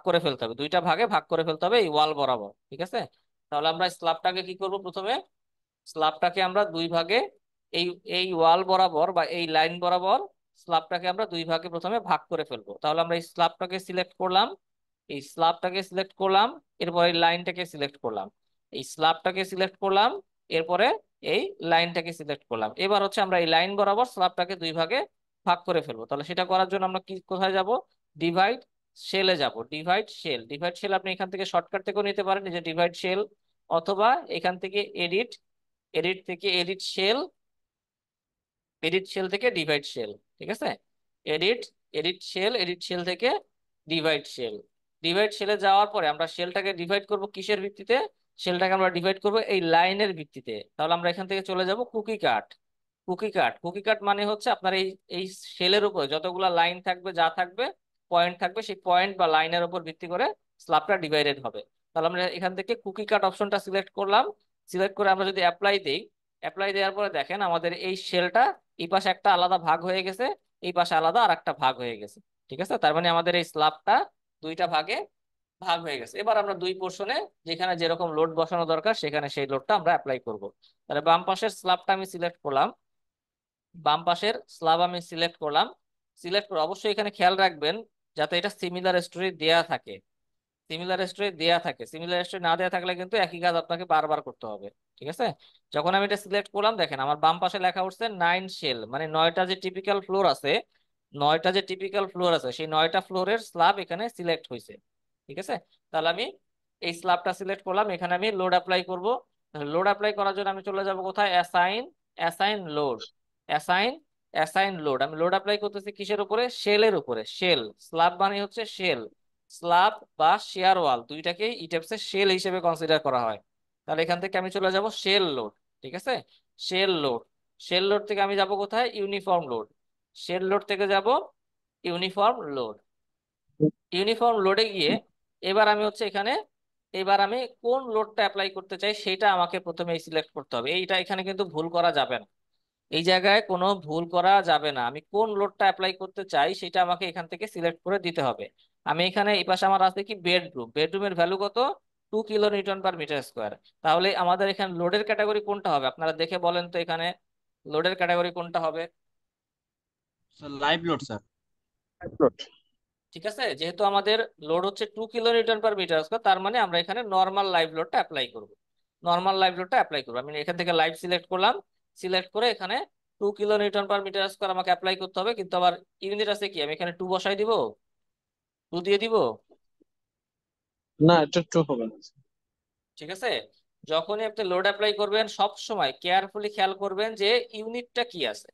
করে ফেলতে হবে, দুইটা ভাগে ভাগ করে ফেলতে হবে এই ওয়াল বরাবর। ঠিক আছে, তাহলে আমরা স্ল্যাবটাকে কি করব, প্রথমে স্ল্যাবটাকে আমরা দুই ভাগে, এই এই ওয়াল বরাবর বা এই লাইন বরাবর স্ল্যাবটাকে আমরা দুই ভাগে প্রথমে ভাগ করে ফেলবো। তাহলে আমরা এই স্ল্যাবটাকে সিলেক্ট করলাম, এই স্ল্যাবটাকে সিলেক্ট করলাম, এরপর এই লাইনটাকে সিলেক্ট করলাম, এই স্ল্যাবটাকে সিলেক্ট করলাম, এরপরে এই লাইনটাকে সিলেক্ট করলাম। এবার হচ্ছে আমরা এই লাইন বরাবর স্ল্যাবটাকে দুই ভাগে ভাগ করে ফেলবো। তাহলে সেটা করার জন্য আমরা কি কোথায় যাব, ডিভাইড শেলে যাব। ডিভাইড শেল আপনি এখান থেকে শর্টকাট থেকেও নিতে পারেন, এই যে ডিভাইড শেল, অথবা এখান থেকে এডিট শেল থেকে ডিভাইড শেল। ঠিক আছে, এডিট এডিট শেল থেকে ডিভাইড শেল। ডিভাইড শেলে যাওয়ার পরে আমরা শেলটাকে ডিভাইড করব কিসের ভিত্তিতে, শেলটাকে আমরা ডিভাইড করব এই লাইনের ভিত্তিতে। তাহলে আমরা এখান থেকে চলে যাব কুকি কাট মানে হচ্ছে আপনার এই এই শেলের উপরে যতগুলা লাইন থাকবে, যা থাকবে, পয়েন্ট থাকবে, সেই পয়েন্ট বা লাইনের উপর ভিত্তি করে স্ল্যাবটা ডিভাইডেড হবে। তাহলে আমরা এখান থেকে কুকি কাট অপশনটা সিলেক্ট করলাম। সিলেক্ট করে আমরা যদি অ্যাপ্লাই দেই, অ্যাপ্লাই দেওয়ার পরে দেখেন আমাদের এই শেলটা এই পাশে একটা আলাদা ভাগ হয়ে গেছে, এই পাশে আলাদা আর একটা ভাগ হয়ে গেছে। ঠিক আছে, তার মানে আমাদের এই স্ল্যাবটা দুইটা ভাগে ভাগ হয়ে গেছে। এবার আমরা দুই পোর্শনে যেখানে যেরকম লোড বসানো দরকার সেখানে সেই লোডটা আমরা অ্যাপ্লাই করব। তাহলে বাম পাশের স্ল্যাবটা আমি সিলেক্ট করলাম, বাম পাশের স্ল্যাব আমি সিলেক্ট করলাম। সিলেক্ট করে অবশ্যই এখানে খেয়াল রাখবেন যাতে এটা সিমিলার স্টোরি দেয়া থাকে, সিমিলার স্টোরি না দেয়া থাকলে কিন্তু একই কাজ আপনাকে বারবার করতে হবে। ঠিক আছে, যখন আমি এটা সিলেক্ট করলাম দেখেন আমার বাম পাশে লেখা উঠছে 9 শেল, মানে 9টা যে টিপিক্যাল ফ্লোর আছে, 9টা যে টিপিক্যাল ফ্লোর আছে সেই 9টা ফ্লোরের স্ল্যাব এখানে সিলেক্ট হয়েছে। ঠিক আছে, তাহলে আমি এই স্ল্যাবটা সিলেক্ট করলাম, এখানে আমি লোড অ্যাপ্লাই করব। লোড অ্যাপ্লাই করার জন্য আমি চলে যাব কোথায়, অ্যাসাইন অ্যাসাইন লোড। আমি লোড অ্যাপ্লাই করতেছি কিসের উপরে, শেলের উপরে। শেল, স্ল্যাব মানে হচ্ছে শেল, স্ল্যাব বা শেয়ার ওয়াল দুইটাকেই ইটেপসের শেল হিসেবে কনসিডার করা হয়। তাহলে এখান থেকে আমি চলে যাব শেল লোড। ঠিক আছে, শেল লোড। শেল লোড থেকে আমি যাব কোথায়? Uniform load. শেল লোড থেকে যাব ইউনিফর্ম লোড। ইউনিফর্ম লোডে গিয়ে এবার আমি হচ্ছে এখানে, এবার আমি কোন লোডটা অ্যাপ্লাই করতে চাই সেটা আমাকে প্রথমে সিলেক্ট করতে হবে। এইটা এখানে কিন্তু ভুল করা যাবে না, এই জায়গায় কোনো ভুল করা যাবে না। আমি কোন লোডটা অ্যাপ্লাই করতে চাই সেটা আমাকে এখান থেকে সিলেক্ট করে দিতে হবে। আমি এখানে এই পাশে আমার আছে কি বেডরুম, বেডরুমের ভ্যালু কত? 2 kN/m²। তাহলে আমাদের এখানে লোডের ক্যাটাগরি কোনটা হবে আপনারা দেখে বলেন তো, এখানে লোডের ক্যাটাগরি কোনটা হবে? Sir live load sir. ঠিক আছে, যেহেতু আমাদের লোড হচ্ছে 2 kN/m², তার মানে আমরা এখানে নর্মাল লাইভ লোডটা অ্যাপ্লাই করব। নর্মাল লাইভ লোডটা অ্যাপ্লাই করবো, আমি এখান থেকে লাইভ সিলেক্ট করলাম। সিলেক্ট করে এখানে 2 kN/m² আমাকে অ্যাপ্লাই করতে হবে, কিন্তু আবার ইউনিট আছে কি, আমি এখানে 2 বসাই দিব, 2 দিয়ে দিব। না, এটা একটু হবে না। ঠিক আছে, যখনই আপনি লোড অ্যাপ্লাই করবেন সব সময় কেয়ারফুলি খেয়াল করবেন যে ইউনিটটা কি আছে,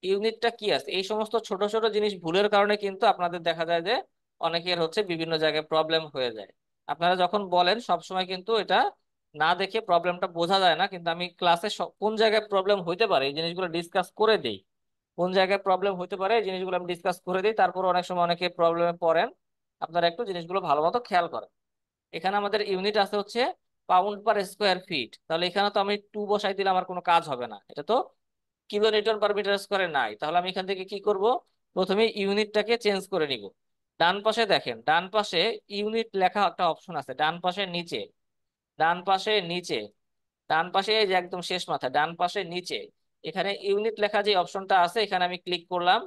ইউনিটটা কি আছে। এই সমস্ত ছোট ছোট জিনিস ভুলের কারণে কিন্তু আপনাদের দেখা যায় যে অনেকের হচ্ছে বিভিন্ন জায়গায় প্রবলেম হয়ে যায়। আপনারা যখন বলেন সব সময় কিন্তু এটা না দেখে প্রবলেমটা বোঝা যায় না, কিন্তু আমি ক্লাসে কোন জায়গায় প্রবলেম হইতে পারে এই জিনিসগুলো ডিসকাস করে দেই। কোন জায়গায় প্রবলেম হইতে পারে এই জিনিসগুলো আমি ডিসকাস করে দিই, তারপর অনেক সময় অনেকে প্রবলেমে পড়েন। আপনারা একটু জিনিসগুলো ভালো মতো খেয়াল করেন। এখানে আমাদের ইউনিট আছে হচ্ছে পাউন্ড/স্কোয়ার ফিট, তাহলে এখানে তো আমি 2 বসাই দিলে আমার কোনো কাজ হবে না, এটা তো kN/m²। নাই, তাহলে আমি এখান থেকে কি করব? প্রথমে ইউনিটটাকে চেঞ্জ করে নিব। ডান পাশে দেখেন, ডান পাশে ইউনিট লেখা একটা অপশন আছে, ডান পাশে নিচে, ডান পাশে নিচে, ডান পাশে এই যে একদম শেষ মাথা ডান পাশে নিচে এখানে ইউনিট লেখা যে অপশনটা আছে এখানে আমি ক্লিক করলাম।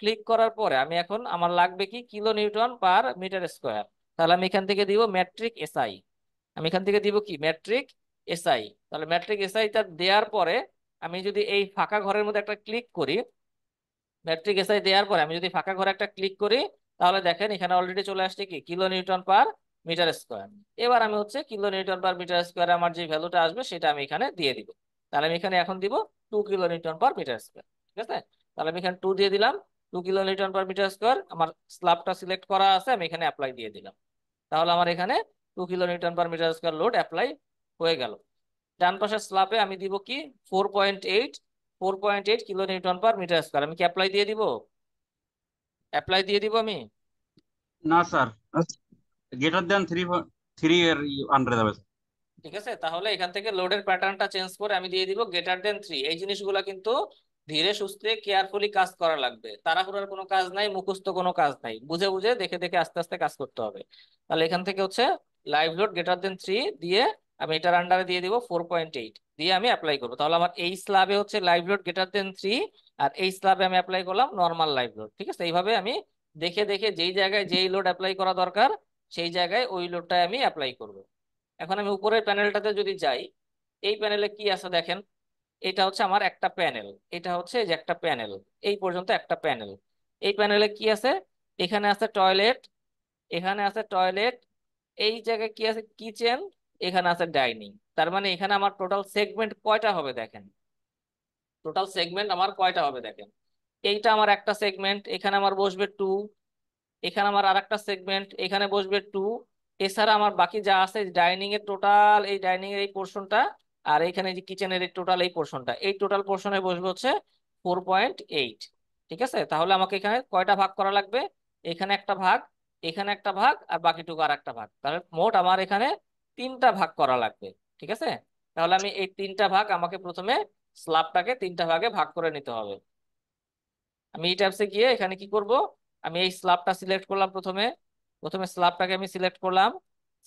ক্লিক করার পরে আমি এখন আমার লাগবে কি kN/m²। তাহলে আমি এখান থেকে দিব মেট্রিক এসআই। আমি এখান থেকে দিব কি মেট্রিক এসআই। তাহলে মেট্রিক এসআই টা দেওয়ার পরে আমি যদি এই ফাঁকা ঘরের মধ্যে একটা ক্লিক করি, ম্যাট্রিক এসআই দেওয়ার পরে আমি যদি ফাঁকা ঘরে একটা ক্লিক করি, তাহলে দেখেন এখানে অলরেডি চলে আসছে কি kN/m²। এবার আমি হচ্ছে kN/m² আমার যে ভ্যালুটা আসবে সেটা আমি এখানে দিয়ে দিব। তাহলে আমি এখানে এখন দিব 2 kN/m²। ঠিক আছে, তাহলে আমি এখানে 2 দিয়ে দিলাম। 2 kN/m², আমার স্ল্যাবটা সিলেক্ট করা আছে, আমি এখানে অ্যাপ্লাই দিয়ে দিলাম। তাহলে আমার এখানে 2 kN/m² লোড অ্যাপ্লাই হয়ে গেল। ডান পাশের স্ল্যাবে আমি দিব কি 4.8, 4.8 kN/m²। আমি কি অ্যাপ্লাই দিয়ে দিব? অ্যাপ্লাই দিয়ে দিব আমি। না স্যার, গ্রেটার দেন 3 এর আন্ডারে যাবে স্যার। ঠিক আছে, তাহলে এখান থেকে লোডের প্যাটার্নটা চেঞ্জ করে আমি দিয়ে দিব >3। এই জিনিসগুলো কিন্তু ধীরে সুস্থে কেয়ারফুলি কাজ করা লাগবে, তাড়াহুড়োর কোনো কাজ নাই, মুখস্থ কোনো কাজ নাই, বুঝে বুঝে দেখে দেখে আস্তে আস্তে কাজ করতে হবে। তাহলে এখান থেকে হচ্ছে লাইভ লোড >3 দিয়ে আমি এটার আন্ডারে দিয়ে দিব 4.8 দিয়ে আমি অ্যাপ্লাই করবো। তাহলে আমার এই স্ল্যাবে হচ্ছে লাইভ লোড >3, আর এই স্ল্যাবে আমি অ্যাপ্লাই করলাম নর্মাল লাইভ লোড। ঠিক আছে, এইভাবে আমি দেখে দেখে যেই জায়গায় যেই লোড অ্যাপ্লাই করা দরকার সেই জায়গায় ওই লোডটাই আমি অ্যাপ্লাই করব। এখন আমি উপরের প্যানেলটাতে যদি যাই, এই প্যানেলে কি আছে দেখেন, এটা হচ্ছে আমার একটা প্যানেল, এটা হচ্ছে এই যে একটা প্যানেল, এই পর্যন্ত একটা প্যানেল। এই প্যানেলে কি আছে? এখানে আছে টয়লেট, এখানে আছে টয়লেট, এই জায়গায় কি আছে কিচেন, এখানে আছে ডাইনিং। তার মানে এখানে আমার টোটাল সেগমেন্ট কয়টা হবে দেখেন, টোটাল সেগমেন্ট আমার কয়টা হবে দেখেন। এইটা আমার একটা সেগমেন্ট, এখানে আমার বসবে 2, এখানে আমার আরেকটা সেগমেন্ট, এখানে বসবে 2। এছাড়া আমার বাকি যা আছে ডাইনিং এর টোটাল, এই ডাইনিং এর এই পোর্শনটা, আর এখানে যে কিচেনের এই টোটাল এই পোর্শনটা, এই টোটাল পোর্শনে বসবে হচ্ছে 4.8। ঠিক আছে, তাহলে আমাকে এখানে কয়টা ভাগ করা লাগবে? এখানে একটা ভাগ, এখানে একটা ভাগ, আর বাকিটুকু আর একটা ভাগ। তাহলে মোট আমার এখানে 3টা ভাগ করা লাগবে। ঠিক আছে, তাহলে আমি এই 3টা ভাগ আমাকে প্রথমে স্ল্যাবটাকে 3টা ভাগে ভাগ করে নিতে হবে। আমি এই ট্যাবসে গিয়ে এখানে কি করব, আমি এই স্ল্যাবটা সিলেক্ট করলাম। প্রথমে প্রথমে স্ল্যাবটাকে আমি সিলেক্ট করলাম।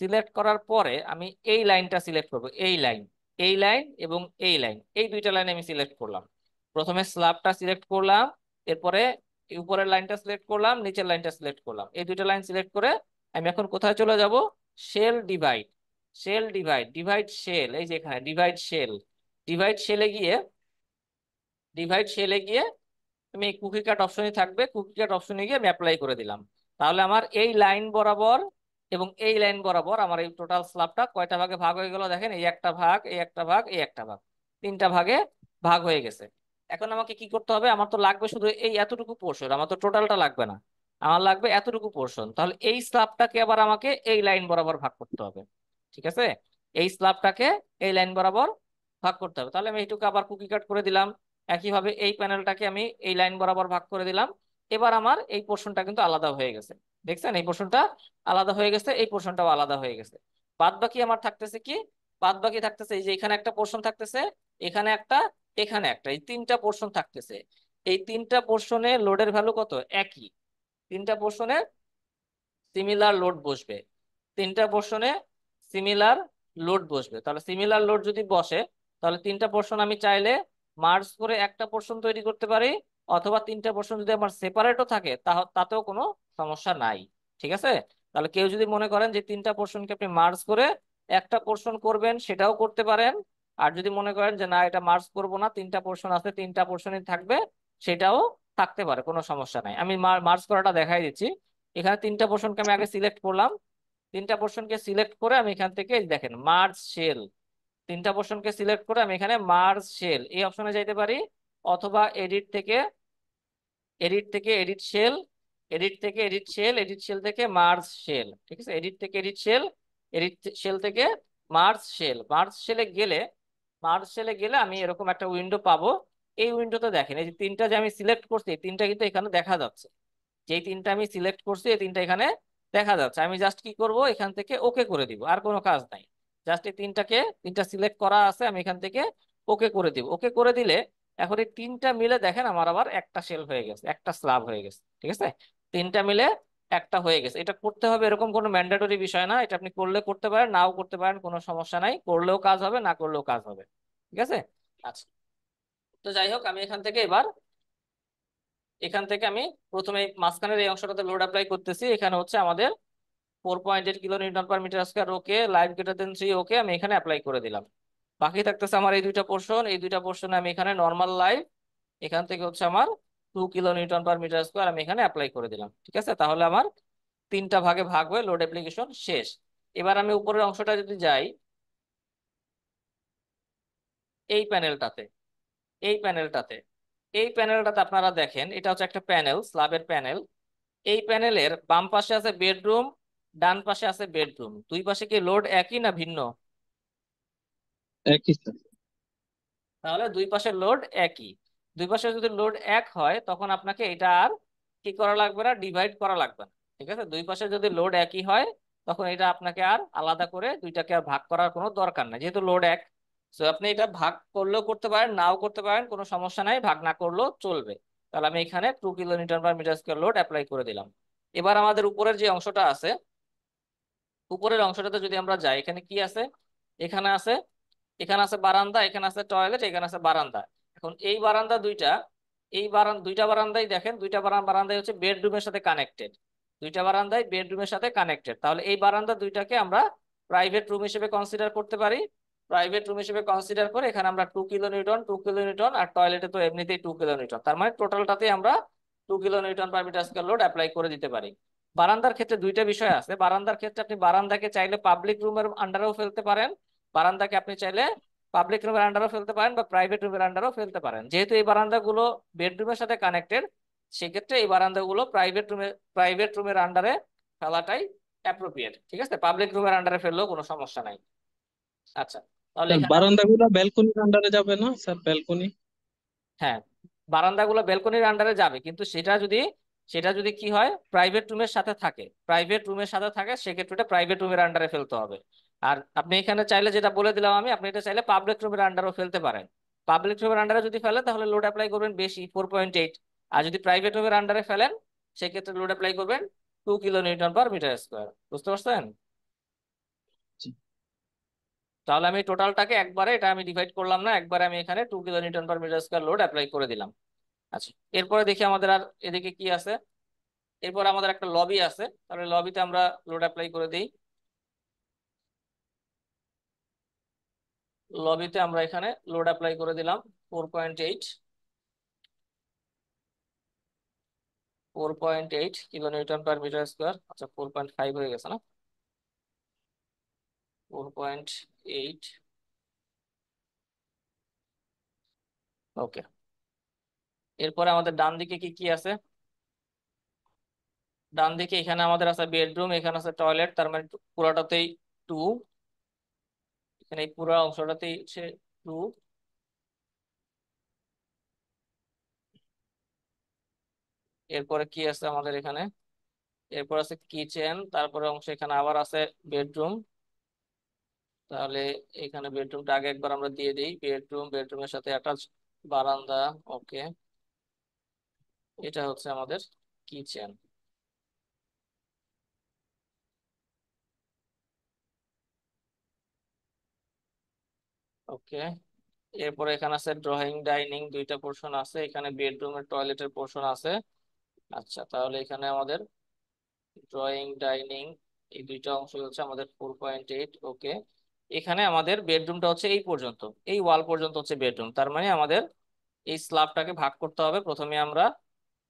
সিলেক্ট করার পরে আমি এই লাইনটা সিলেক্ট করব, এই লাইন, এই লাইন এবং এই লাইন, এই 2টা লাইন আমি সিলেক্ট করলাম। প্রথমে স্ল্যাবটা সিলেক্ট করলাম, এরপরে উপরের লাইনটা সিলেক্ট করলাম, নিচের লাইনটা সিলেক্ট করলাম। এই 2টা লাইন সিলেক্ট করে আমি এখন কোথায় চলে যাব? Shell divide, shell divide, divide shell, এই যে এখানে ডিভাইড শেল, ডিভাইড শেলে গিয়ে, ডিভাইড শেলে গিয়ে আমি এই কুকি কাট অপশনে থাকবে, কুকি কাট অপশনে গিয়ে আমি অ্যাপ্লাই করে দিলাম। তাহলে আমার এই লাইন বরাবর এবং এই লাইন বরাবর আমার এই টোটাল স্ল্যাবটা কয়টা ভাগে ভাগ হয়ে গেল দেখেন, এই একটা ভাগ, এই একটা ভাগ, এই একটা ভাগ, 3টা ভাগে ভাগ হয়ে গেছে। এখন আমাকে কি করতে হবে? আমার তো লাগবে শুধু এই এতটুকু পোর্শন, আমার তো টোটালটা লাগবে না, আমার লাগবে এতটুকু পোর্শন। তাহলে এই স্ল্যাবটাকে আবার আমাকে এই লাইন বরাবর ভাগ করতে হবে। ঠিক আছে, এই স্ল্যাবটাকে এই লাইন বরাবর ভাগ করতে হবে। তাহলে আমি এইটুকু আবার কুকি কাট করে দিলাম। একইভাবে এই প্যানেলটাকে আমি এই লাইন বরাবর ভাগ করে দিলাম। এবার আমার এই পোর্শনটা কিন্তু আলাদা হয়ে গেছে। দেখছেন, এই পোর্শনটা আলাদা হয়ে গেছে, এই পোর্শনটাও আলাদা হয়ে গেছে। বাদ বাকি আমার থাকতেছে কি? বাদ বাকি থাকতেছে এই যে এখানে একটা পোর্শন থাকতেছে, এখানে একটা, এখানে একটা, এই তিনটা পোর্শন থাকতেছে। এই তিনটা পোর্শনে লোডের ভ্যালু কত? একই। তিনটা পোর্শনে সিমিলার লোড বসবে, তিনটা পোর্শনে সিমিলার লোড বসবে। তাহলে সিমিলার লোড যদি বসে, তাহলে তিনটা পোর্শন আমি চাইলে মার্জ করে একটা পোর্শন তৈরি করতে পারি, অথবা তিনটা পোর্শন যদি আমার সেপারেটও থাকে তাতেও কোনো সমস্যা নাই। ঠিক আছে? তাহলে কেউ যদি মনে করেন যে তিনটা পোর্শনকে আপনি মার্জ করে একটা পোর্শন করবেন, সেটাও করতে পারেন। আর যদি মনে করেন যে না, এটা মার্জ করব না, তিনটা পোর্শন আছে, তিনটা পোর্শনই থাকবে, সেটাও থাকতে পারে, কোনো সমস্যা নাই। আমি মার্জ করাটা দেখাই দিচ্ছি। এখানে তিনটা পোর্শনকে আমি আগে সিলেক্ট করলাম। তিনটা পোর্শনকে সিলেক্ট করে আমি এখান থেকে এই দেখেন মার্জ শেল, তিনটা পোর্শনকে সিলেক্ট করে আমি এখানে মার্জ শেল এই অপশনে যাইতে পারি, অথবা এডিট থেকে, এডিট থেকে এডিট শেল, এডিট থেকে এডিট শেল, এডিট শেল থেকে মার্জ শেল। ঠিক আছে? এডিট থেকে এডিট শেল, এডিট শেল থেকে মার্জ শেল। মার্জ শেলে গেলে আমি এরকম একটা উইন্ডো পাবো। এই উইন্ডোতে দেখেন এই যে তিনটা যে আমি সিলেক্ট করছি, এই তিনটা কিন্তু এখানে দেখা যাচ্ছে। যেই তিনটা আমি সিলেক্ট করছি এই তিনটা এখানে দেখা যাচ্ছে। আমি জাস্ট কি করব, এখান থেকে ওকে করে দিব, আর কোনো কাজ নাই। জাস্ট এই তিনটা সিলেক্ট করা আছে, আমি এখান থেকে ওকে করে দিব। ওকে করে দিলে এখন এই তিনটা মিলে দেখেন আমার আবার একটা শেল হয়ে গেছে, একটা স্ল্যাব হয়ে গেছে। ঠিক আছে? তিনটা মিলে একটা হয়ে গেছে। এটা করতে হবে এরকম কোনো ম্যান্ডেটরি বিষয় না, এটা আপনি করলে করতে পারেন, নাও করতে পারেন, কোনো সমস্যা নাই। করলেও কাজ হবে, না করলেও কাজ হবে। ঠিক আছে? আচ্ছা, তো যাই হোক, আমি এখান থেকে আমি প্রথমে এই মাঝখানের এই অংশটাতে লোড অ্যাপ্লাই করতেছি। এখানে হচ্ছে আমাদের 4.8 kilo newton per metre square, okay. Light greater than 3, okay, আমি এখানে অ্যাপ্লাই করে দিলাম। বাকি থাকতেছে আমার এই দুইটা পোর্শন, এই দুইটা পোর্শনে আমি এখানে নর্মাল লাইট, এখান থেকে হচ্ছে আমার 2 kilo newton per metre square আমি এখানে অ্যাপ্লাই করে দিলাম। ঠিক আছে? তাহলে আমার তিনটা ভাগে ভাগ হয়ে লোড অ্যাপ্লিকেশন শেষ। এবার আমি উপরের অংশটা যদি যাই, এই প্যানেলটাতে, এই প্যানেলটাতে এই প্যানেলটাতে আপনারা দেখেন এটা হচ্ছে একটা প্যানেল, স্ল্যাবের প্যানেল। এই প্যানেলের বাম পাশে আছে বেডরুম, ডান পাশে আছে বেডরুম। দুই পাশে কি লোড একই না ভিন্ন? একই স্যার। তাহলে দুই পাশের লোড একই। দুই পাশে যদি লোড এক হয়, তখন আপনাকে এটা আর কি করা লাগবে না, ডিভাইড করা লাগবে না। ঠিক আছে? দুই পাশে যদি লোড একই হয়, তখন এটা আপনাকে আর আলাদা করে দুইটাকে আর ভাগ করার কোনো দরকার নাই, যেহেতু লোড এক। তো আপনি এটা ভাগ করলেও করতে পারেন, নাও করতে পারেন, কোনো সমস্যা নাই, ভাগ না করলেও চলবে। তাহলে আমি এখানে 2 kilo newton per metre square load apply করে দিলাম। এবার আমাদের উপরের যে অংশটা আছে, উপরের অংশটাতে যদি আমরা যাই, এখানে কি আছে? এখানে আছে, এখানে আছে বারান্দা, এখানে আছে টয়লেট, এখানে আছে বারান্দা। এখন এই বারান্দা দুইটা, দুইটা বারান্দাই দেখেন, দুইটা বারান্দাই হচ্ছে বেডরুমের সাথে কানেক্টেড। দুইটা বারান্দাই বেডরুমের সাথে কানেক্টেড। তাহলে এই বারান্দা দুইটাকে আমরা প্রাইভেট রুম হিসেবে কনসিডার করতে পারি। প্রাইভেট রুম হিসেবে কনসিডার করে এখানে আমরা 2 কিলো নিউটন, 2 কিলো নিউটন, আর টয়লেটে তো এমনিতেই 2 কিলো নিউটন, তার মানে টোটালটাতে আমরা 2 kilo newton per metre square load apply করে দিতে পারি। বারান্দার ক্ষেত্রে দুইটা বিষয় আছে। বারান্দার ক্ষেত্রে আপনি বারান্দাকে চাইলে পাবলিক রুমের আন্ডারেও ফেলতে পারেন, বারান্দাকে আপনি চাইলে পাবলিক রুমের আন্ডারও ফেলতে পারেন, বা প্রাইভেট রুমের আন্ডারও ফেলতে পারেন। যেহেতু এই বারান্দাগুলো বেডরুমের সাথে কানেক্টেড, সেক্ষেত্রে এই বারান্দাগুলো প্রাইভেট রুমের আন্ডারে ফেলাটাই অ্যাপ্রোপ্রিয়েট। ঠিক আছে? পাবলিক রুমের আন্ডারে ফেললেও কোনো সমস্যা নাই। আচ্ছা, তাহলে স্যার এখানে বারান্দাগুলো ব্যালকনির আন্ডারে যাবে না স্যার? ব্যালকনি? হ্যাঁ, বারান্দাগুলো বেলকনির আন্ডারে যাবে, কিন্তু সেটা যদি কি হয়, প্রাইভেট রুমের সাথে থাকে, সেক্ষেত্রে এটা প্রাইভেট রুমের আন্ডারে ফেলতে হবে। আর আপনি এখানে চাইলে, যেটা বলে দিলাম আমি, আপনি এটা চাইলে পাবলিক রুমের আন্ডারও ফেলতে পারেন। পাবলিক রুমের আন্ডারে যদি ফেলেন তাহলে লোড অ্যাপ্লাই করবেন বেশি, 4.8। আর যদি প্রাইভেট রুমের আন্ডারে ফেলেন, সেক্ষেত্রে লোড অ্যাপ্লাই করবেন 2 kilo newton per metre square. বুঝতে পারছেন? জি। তাহলে আমি টোটালটাকে একবারে, এটা আমি ডিভাইড করলাম না, একবারে আমি এখানে 2 kilo newton per metre square load apply করে দিলাম। আচ্ছা, এরপরে দেখি আমাদের আর এদিকে কি আছে। এরপর আমাদের একটা লবি আছে, তাহলে লবিতে আমরা লোড অ্যাপ্লাই করে দিই। লবিতে আমরা এখানে লোড অ্যাপ্লাই করে দিলাম 4.8, 4.8 kilo newton per metre square. আচ্ছা, 4.5 হয়ে গেছে না? 4.8, ওকে। এরপরে আমাদের ডান দিকে কি কি আছে? ডান দিকে এখানে আমাদের আছে বেডরুম, এখানে আছে টয়লেট, তার মানে পুরোটাতেই 2। এখানে এই পুরো অংশটাতেই হচ্ছে 2। এরপরে কি আছে আমাদের এখানে, এরপর আছে কিচেন, তারপরে অংশ এখানে আবার আছে বেডরুম। তাহলে এখানে বেডরুমটা আগে একবার আমরা দিয়ে দিই, বেডরুমের সাথে অ্যাটাচ বারান্দা। ওকে, এটা হচ্ছে আমাদের কিচেন। ওকে, এরপরে এখানে আছে ড্রয়িং ডাইনিং, দুইটা পোর্শন আছে, এখানে বেডরুমের টয়লেটের পোর্শন আছে। আচ্ছা, তাহলে এখানে আমাদের ড্রয়িং ডাইনিং এই দুইটা অংশ হচ্ছে আমাদের 4.8। ওকে, এখানে আমাদের বেডরুমটা হচ্ছে এই পর্যন্ত, এই ওয়াল পর্যন্ত হচ্ছে বেডরুম। তার মানে আমাদের এই স্ল্যাবটাকে ভাগ করতে হবে। প্রথমে আমরা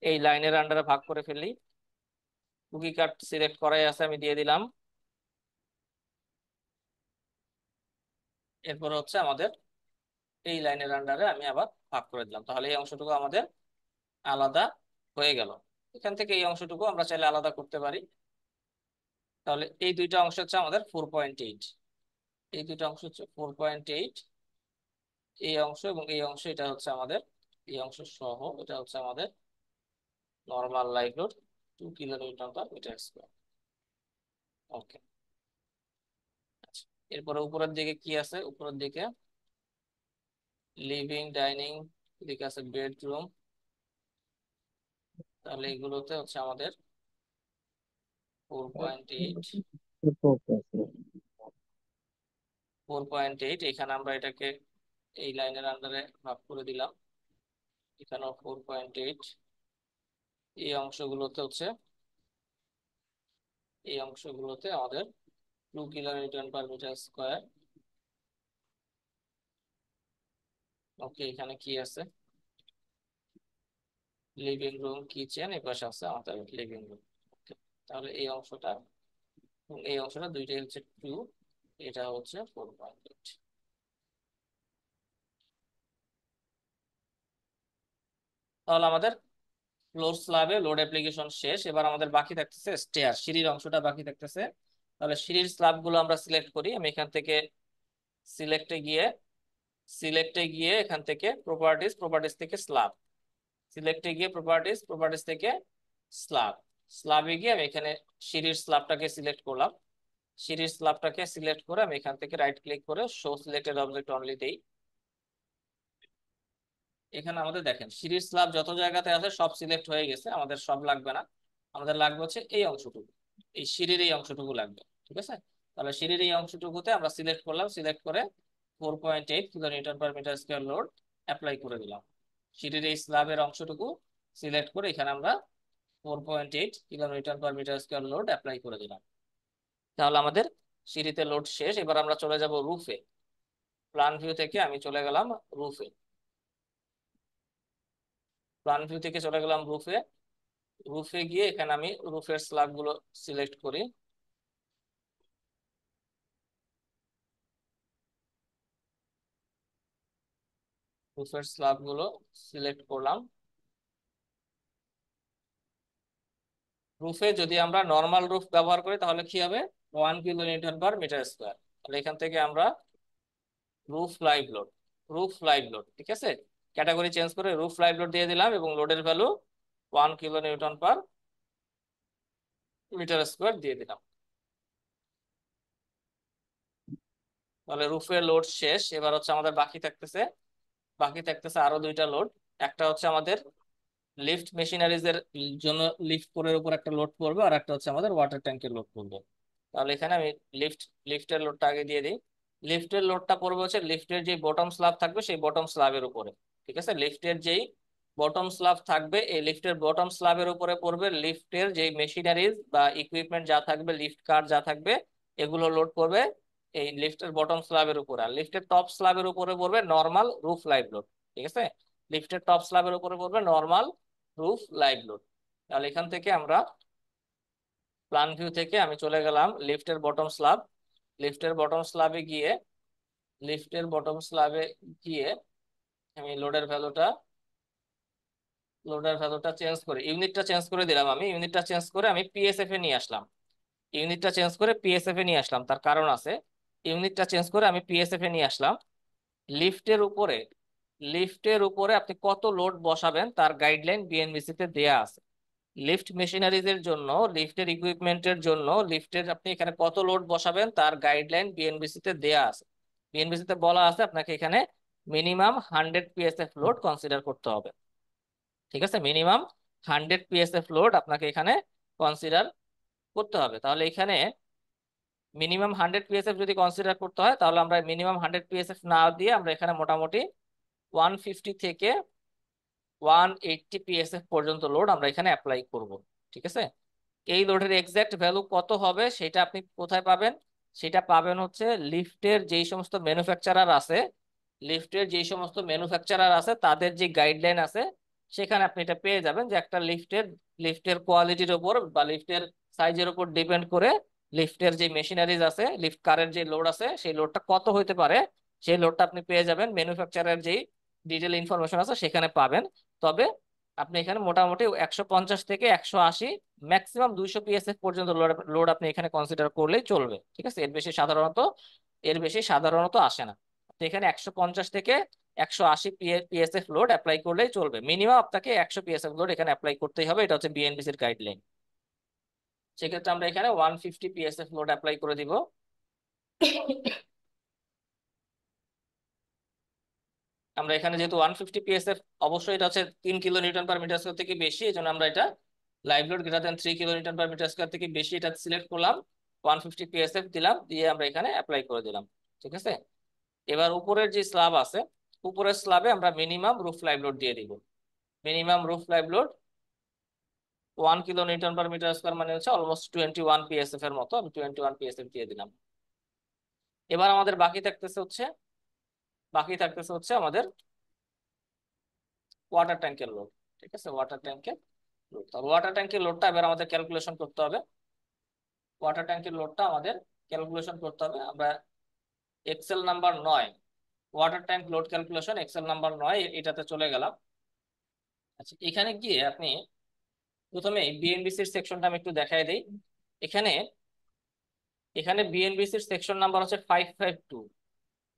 এই লাইনের আন্ডারে ভাগ করে ফেলি। কুকি কাট সিলেক্ট করাই আছে, আমি দিয়ে দিলাম। এরপর হচ্ছে আমাদের এই লাইনের আন্ডারে আমি আবার ভাগ করে দিলাম। তাহলে এই অংশটুকু আমাদের আলাদা হয়ে গেল। এখান থেকে এই অংশটুকু আমরা চাইলে আলাদা করতে পারি। তাহলে এই দুইটা অংশ হচ্ছে আমাদের 4.8, এই দুইটা অংশ হচ্ছে 4.8, এই অংশ এবং এই অংশ, এটা হচ্ছে আমাদের এই অংশ সহ এটা হচ্ছে আমাদের normal live load 2 kilo newton per metre square. Okay, আচ্ছা, এরপরে উপরের দিকে কি আছে, উপরের দিকে লিভিং ডাইনিং, এদিকে আছে বেডরুম। তাহলে এগুলোতে হচ্ছে আমাদের 4.8, 4.8, এখানে আমরা এটাকে এই লাইনের আন্ডারে ভাগ করে দিলাম। এখানেও 4.8, এই অংশগুলোতে হচ্ছে এই অংশগুলোতে আমাদের 2 kilo newton per metre square. Okay, এখানে কি আছে, লিভিং রুম কিচেন, এই পাশে আছে আমাদের লিভিং রুম। তাহলে এই অংশটা এবং এই অংশটা দুইটাই হচ্ছে 2, এটা হচ্ছে 4.8। তাহলে আমাদের ফ্লোর স্ল্যাবে লোড অ্যাপ্লিকেশন শেষ। এবার আমাদের বাকি থাকতেছে স্টেয়ার, সিঁড়ির অংশটা বাকি থাকতেছে। তাহলে সিঁড়ির স্ল্যাব গুলো আমরা সিলেক্ট করি। আমি এখান থেকে সিলেক্টে গিয়ে এখান থেকে প্রপার্টিজ থেকে স্ল্যাব, সিলেক্টে গিয়ে প্রপার্টিজ থেকে স্ল্যাব, স্ল্যাবে গিয়ে আমি এখানে সিঁড়ির স্ল্যাবটাকে সিলেক্ট করলাম। সিঁড়ির স্ল্যাবটাকে সিলেক্ট করে আমি এখান থেকে রাইট ক্লিক করে শো সিলেক্টেড অবজেক্ট অনলি দেই। এখানে আমাদের দেখেন সিরিজ স্ল্যাব যত জায়গাতে আছে সব সিলেক্ট হয়ে গেছে, আমাদের সব লাগবে না। আমাদের লাগবে হচ্ছে এই অংশটুকু, এই সিঁড়ির এই অংশটুকু লাগবে। ঠিক আছে, তাহলে সিঁড়ির এই অংশটুকুতে আমরা সিলেক্ট করলাম, সিলেক্ট করে 4.8 kilo newton per metre square load apply করে দিলাম। সিঁড়ির এই স্ল্যাবের অংশটুকু সিলেক্ট করে এখানে আমরা 4.8 kilo newton per metre square load apply করে দিলাম। তাহলে আমাদের সিঁড়িতে লোড শেষ। এবার আমরা চলে যাব রুফে। প্ল্যান ভিউ থেকে আমি চলে গেলাম রুফে, প্ল্যান ভিউ থেকে চলে গেলাম রুফে। রুফে গিয়ে এখানে আমি রুফের স্ল্যাব গুলো সিলেক্ট করি। রুফের স্ল্যাব গুলো সিলেক্ট করলাম। রুফে যদি আমরা নর্মাল রুফ ব্যবহার করি তাহলে কি হবে, 1 kilo newton per metre square. তাহলে এখান থেকে আমরা রুফ লাইভ লোড, ঠিক আছে, ক্যাটাগরি চেঞ্জ করে রুফ লাইভ লোড দিয়ে দিলাম এবং লোডের value 1 kilo newton per metre square দিয়ে দিলাম। তাহলে রুফের লোড শেষ। এবার হচ্ছে আমাদের বাকি থাকতেছে আরো দুইটা লোড। একটা হচ্ছে আমাদের লিফট মেশিনারিজ এর জন্য লিফট কোরের উপর একটা লোড পড়বে, আর একটা হচ্ছে আমাদের ওয়াটার ট্যাঙ্কের লোড পড়বে। তাহলে এখানে আমি লিফটের লোডটা আগে দিয়ে দিই। লিফটের লোডটা পড়বে হচ্ছে লিফটের যে বটম স্ল্যাব থাকবে সেই বটম স্ল্যাবের উপরে। ঠিক আছে, লিফটের যেই বটম স্ল্যাব থাকবে এই লিফটের বটম স্ল্যাবের উপরে পড়বে লিফটের যে মেশিনারিজ বা ইকুইপমেন্ট যা থাকবে, লিফট কার যা থাকবে, এগুলো লোড করবে এই লিফটের বটম স্ল্যাবের উপরে। আর লিফটের টপ স্ল্যাবের উপরে পড়বে নর্মাল রুফ লাইভ লোড। ঠিক আছে, লিফটের টপ স্ল্যাবের উপরে পড়বে নর্মাল রুফ লাইভ লোড। তাহলে এখান থেকে আমরা প্ল্যান ভিউ থেকে আমি চলে গেলাম লিফটের বটম স্ল্যাব। লিফটের বটম স্ল্যাবে গিয়ে লিফটের বটম স্ল্যাবে গিয়ে আমি লোডের ভ্যালুটা চেঞ্জ করে ইউনিটটা চেঞ্জ করে দিলাম। আমি ইউনিটটা চেঞ্জ করে আমি পিএসএফ এ নিয়ে আসলাম। তার কারণ আছে, ইউনিটটা চেঞ্জ করে আমি পিএসএফ এ নিয়ে আসলাম। লিফটের উপরে লিফটের উপরে আপনি কত লোড বসাবেন তার গাইডলাইন বিএনবিসি তে দেয়া আছে। লিফট মেশিনারিজ এর জন্য, লিফটের ইকুইপমেন্টের জন্য, লিফটের আপনি এখানে কত লোড বসাবেন তার গাইডলাইন বিএনবিসি তে দেয়া আছে। বিএনবিসি তে বলা আছে আপনাকে এখানে মিনিমাম 100 পিএসএফ লোড কনসিডার করতে হবে। ঠিক আছে, মিনিমাম 100 পিএসএফ লোড আপনাকে এখানে কনসিডার করতে হবে। তাহলে এখানে মিনিমাম 100 পিএসএফ যদি কনসিডার করতে হয়, তাহলে আমরা মিনিমাম 100 পিএসএফ না দিয়ে আমরা এখানে মোটামুটি 150 থেকে 180 পিএসএফ পর্যন্ত লোড আমরা এখানে অ্যাপ্লাই করব। ঠিক আছে, এই লোডের এক্সাক্ট ভ্যালু কত হবে সেটা আপনি কোথায় পাবেন? সেটা পাবেন হচ্ছে লিফটের যেই সমস্ত ম্যানুফ্যাকচারার আছে, তাদের যে গাইডলাইন আছে সেখানে আপনি এটা পেয়ে যাবেন যে একটা লিফটের কোয়ালিটির উপর বা লিফটের সাইজের উপর ডিপেন্ড করে লিফটের যে মেশিনারিজ আছে, লিফট কারের যে লোড আছে সেই লোডটা কত হইতে পারে, সেই লোডটা আপনি পেয়ে যাবেন। ম্যানুফ্যাকচারার যেই ডিটেল ইনফরমেশন আছে সেখানে পাবেন। তবে আপনি এখানে মোটামুটি 150 থেকে 180, ম্যাক্সিমাম 200 পিএসএফ পর্যন্ত লোড আপনি এখানে কনসিডার করলেই চলবে। ঠিক আছে, এর বেশি সাধারণত আসে না। তো এখানে 150 থেকে 180 পিএসএফ লোড অ্যাপ্লাই করলেই চলবে। মিনিমাম আপনাকে 100 পিএসএফ লোড এখানে অ্যাপ্লাই করতেই হবে, এটা হচ্ছে বিএনবিসির গাইডলাইন। সেক্ষেত্রে আমরা এখানে 150 পিএসএফ লোড অ্যাপ্লাই করে দিব। আমরা এখানে যেহেতু 150 পিএসএফ, অবশ্যই এটা হচ্ছে 3 kilo newton per metre square থেকে বেশি, এই জন্য আমরা এটা live load greater than 3 kilo newton per metre square থেকে বেশি এটা সিলেক্ট করলাম, 150 পিএসএফ দিলাম, দিয়ে আমরা এখানে অ্যাপ্লাই করে দিলাম। ঠিক আছে, এবার উপরের যে স্ল্যাব আছে, উপরের স্ল্যাবে আমরা মিনিমাম রুফ লাইভ লোড দিয়ে দিব। Minimum roof live load 1 kilo newton per metre square, মানে হচ্ছে অলমোস্ট 21 পিএসএফ এর মতো। আমি 21 পিএসএফ দিয়ে দিলাম। এবার আমাদের বাকি থাকতেছে হচ্ছে আমাদের ওয়াটার ট্যাঙ্কের লোড। ঠিক আছে, ওয়াটার ট্যাঙ্কের লোড, তাহলে ওয়াটার ট্যাঙ্কের লোডটা এবার আমাদের ক্যালকুলেশন করতে হবে। আমরা Excel number 9, water tank load calculation, Excel number 9 এটাতে চলে গেলাম। আচ্ছা, এখানে গিয়ে আপনি প্রথমে বিএনবিসির সেকশনটা আমি একটু দেখাই দিই। এখানে এখানে বিএনবিসির সেকশন নাম্বার হচ্ছে 552।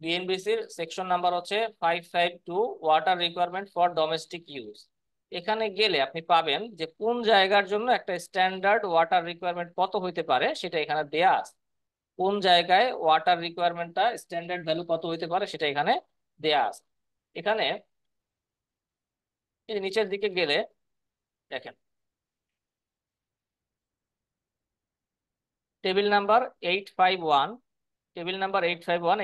বিএনবিসির সেকশন নাম্বার হচ্ছে 552, water requirement for domestic use. এখানে গেলে আপনি পাবেন যে কোন জায়গার জন্য একটা স্ট্যান্ডার্ড ওয়াটার রিকোয়ারমেন্ট কত হইতে পারে সেটা এখানে দেয়া আছে। কোন জায়গায় ওয়াটার রিকোয়ারমেন্টটা স্ট্যান্ডার্ড ভ্যালু কত হইতে পারে সেটা এখানে দেয়া আছে। এখানে এই নিচের দিকে গেলে দেখেন টেবিল নাম্বার 851,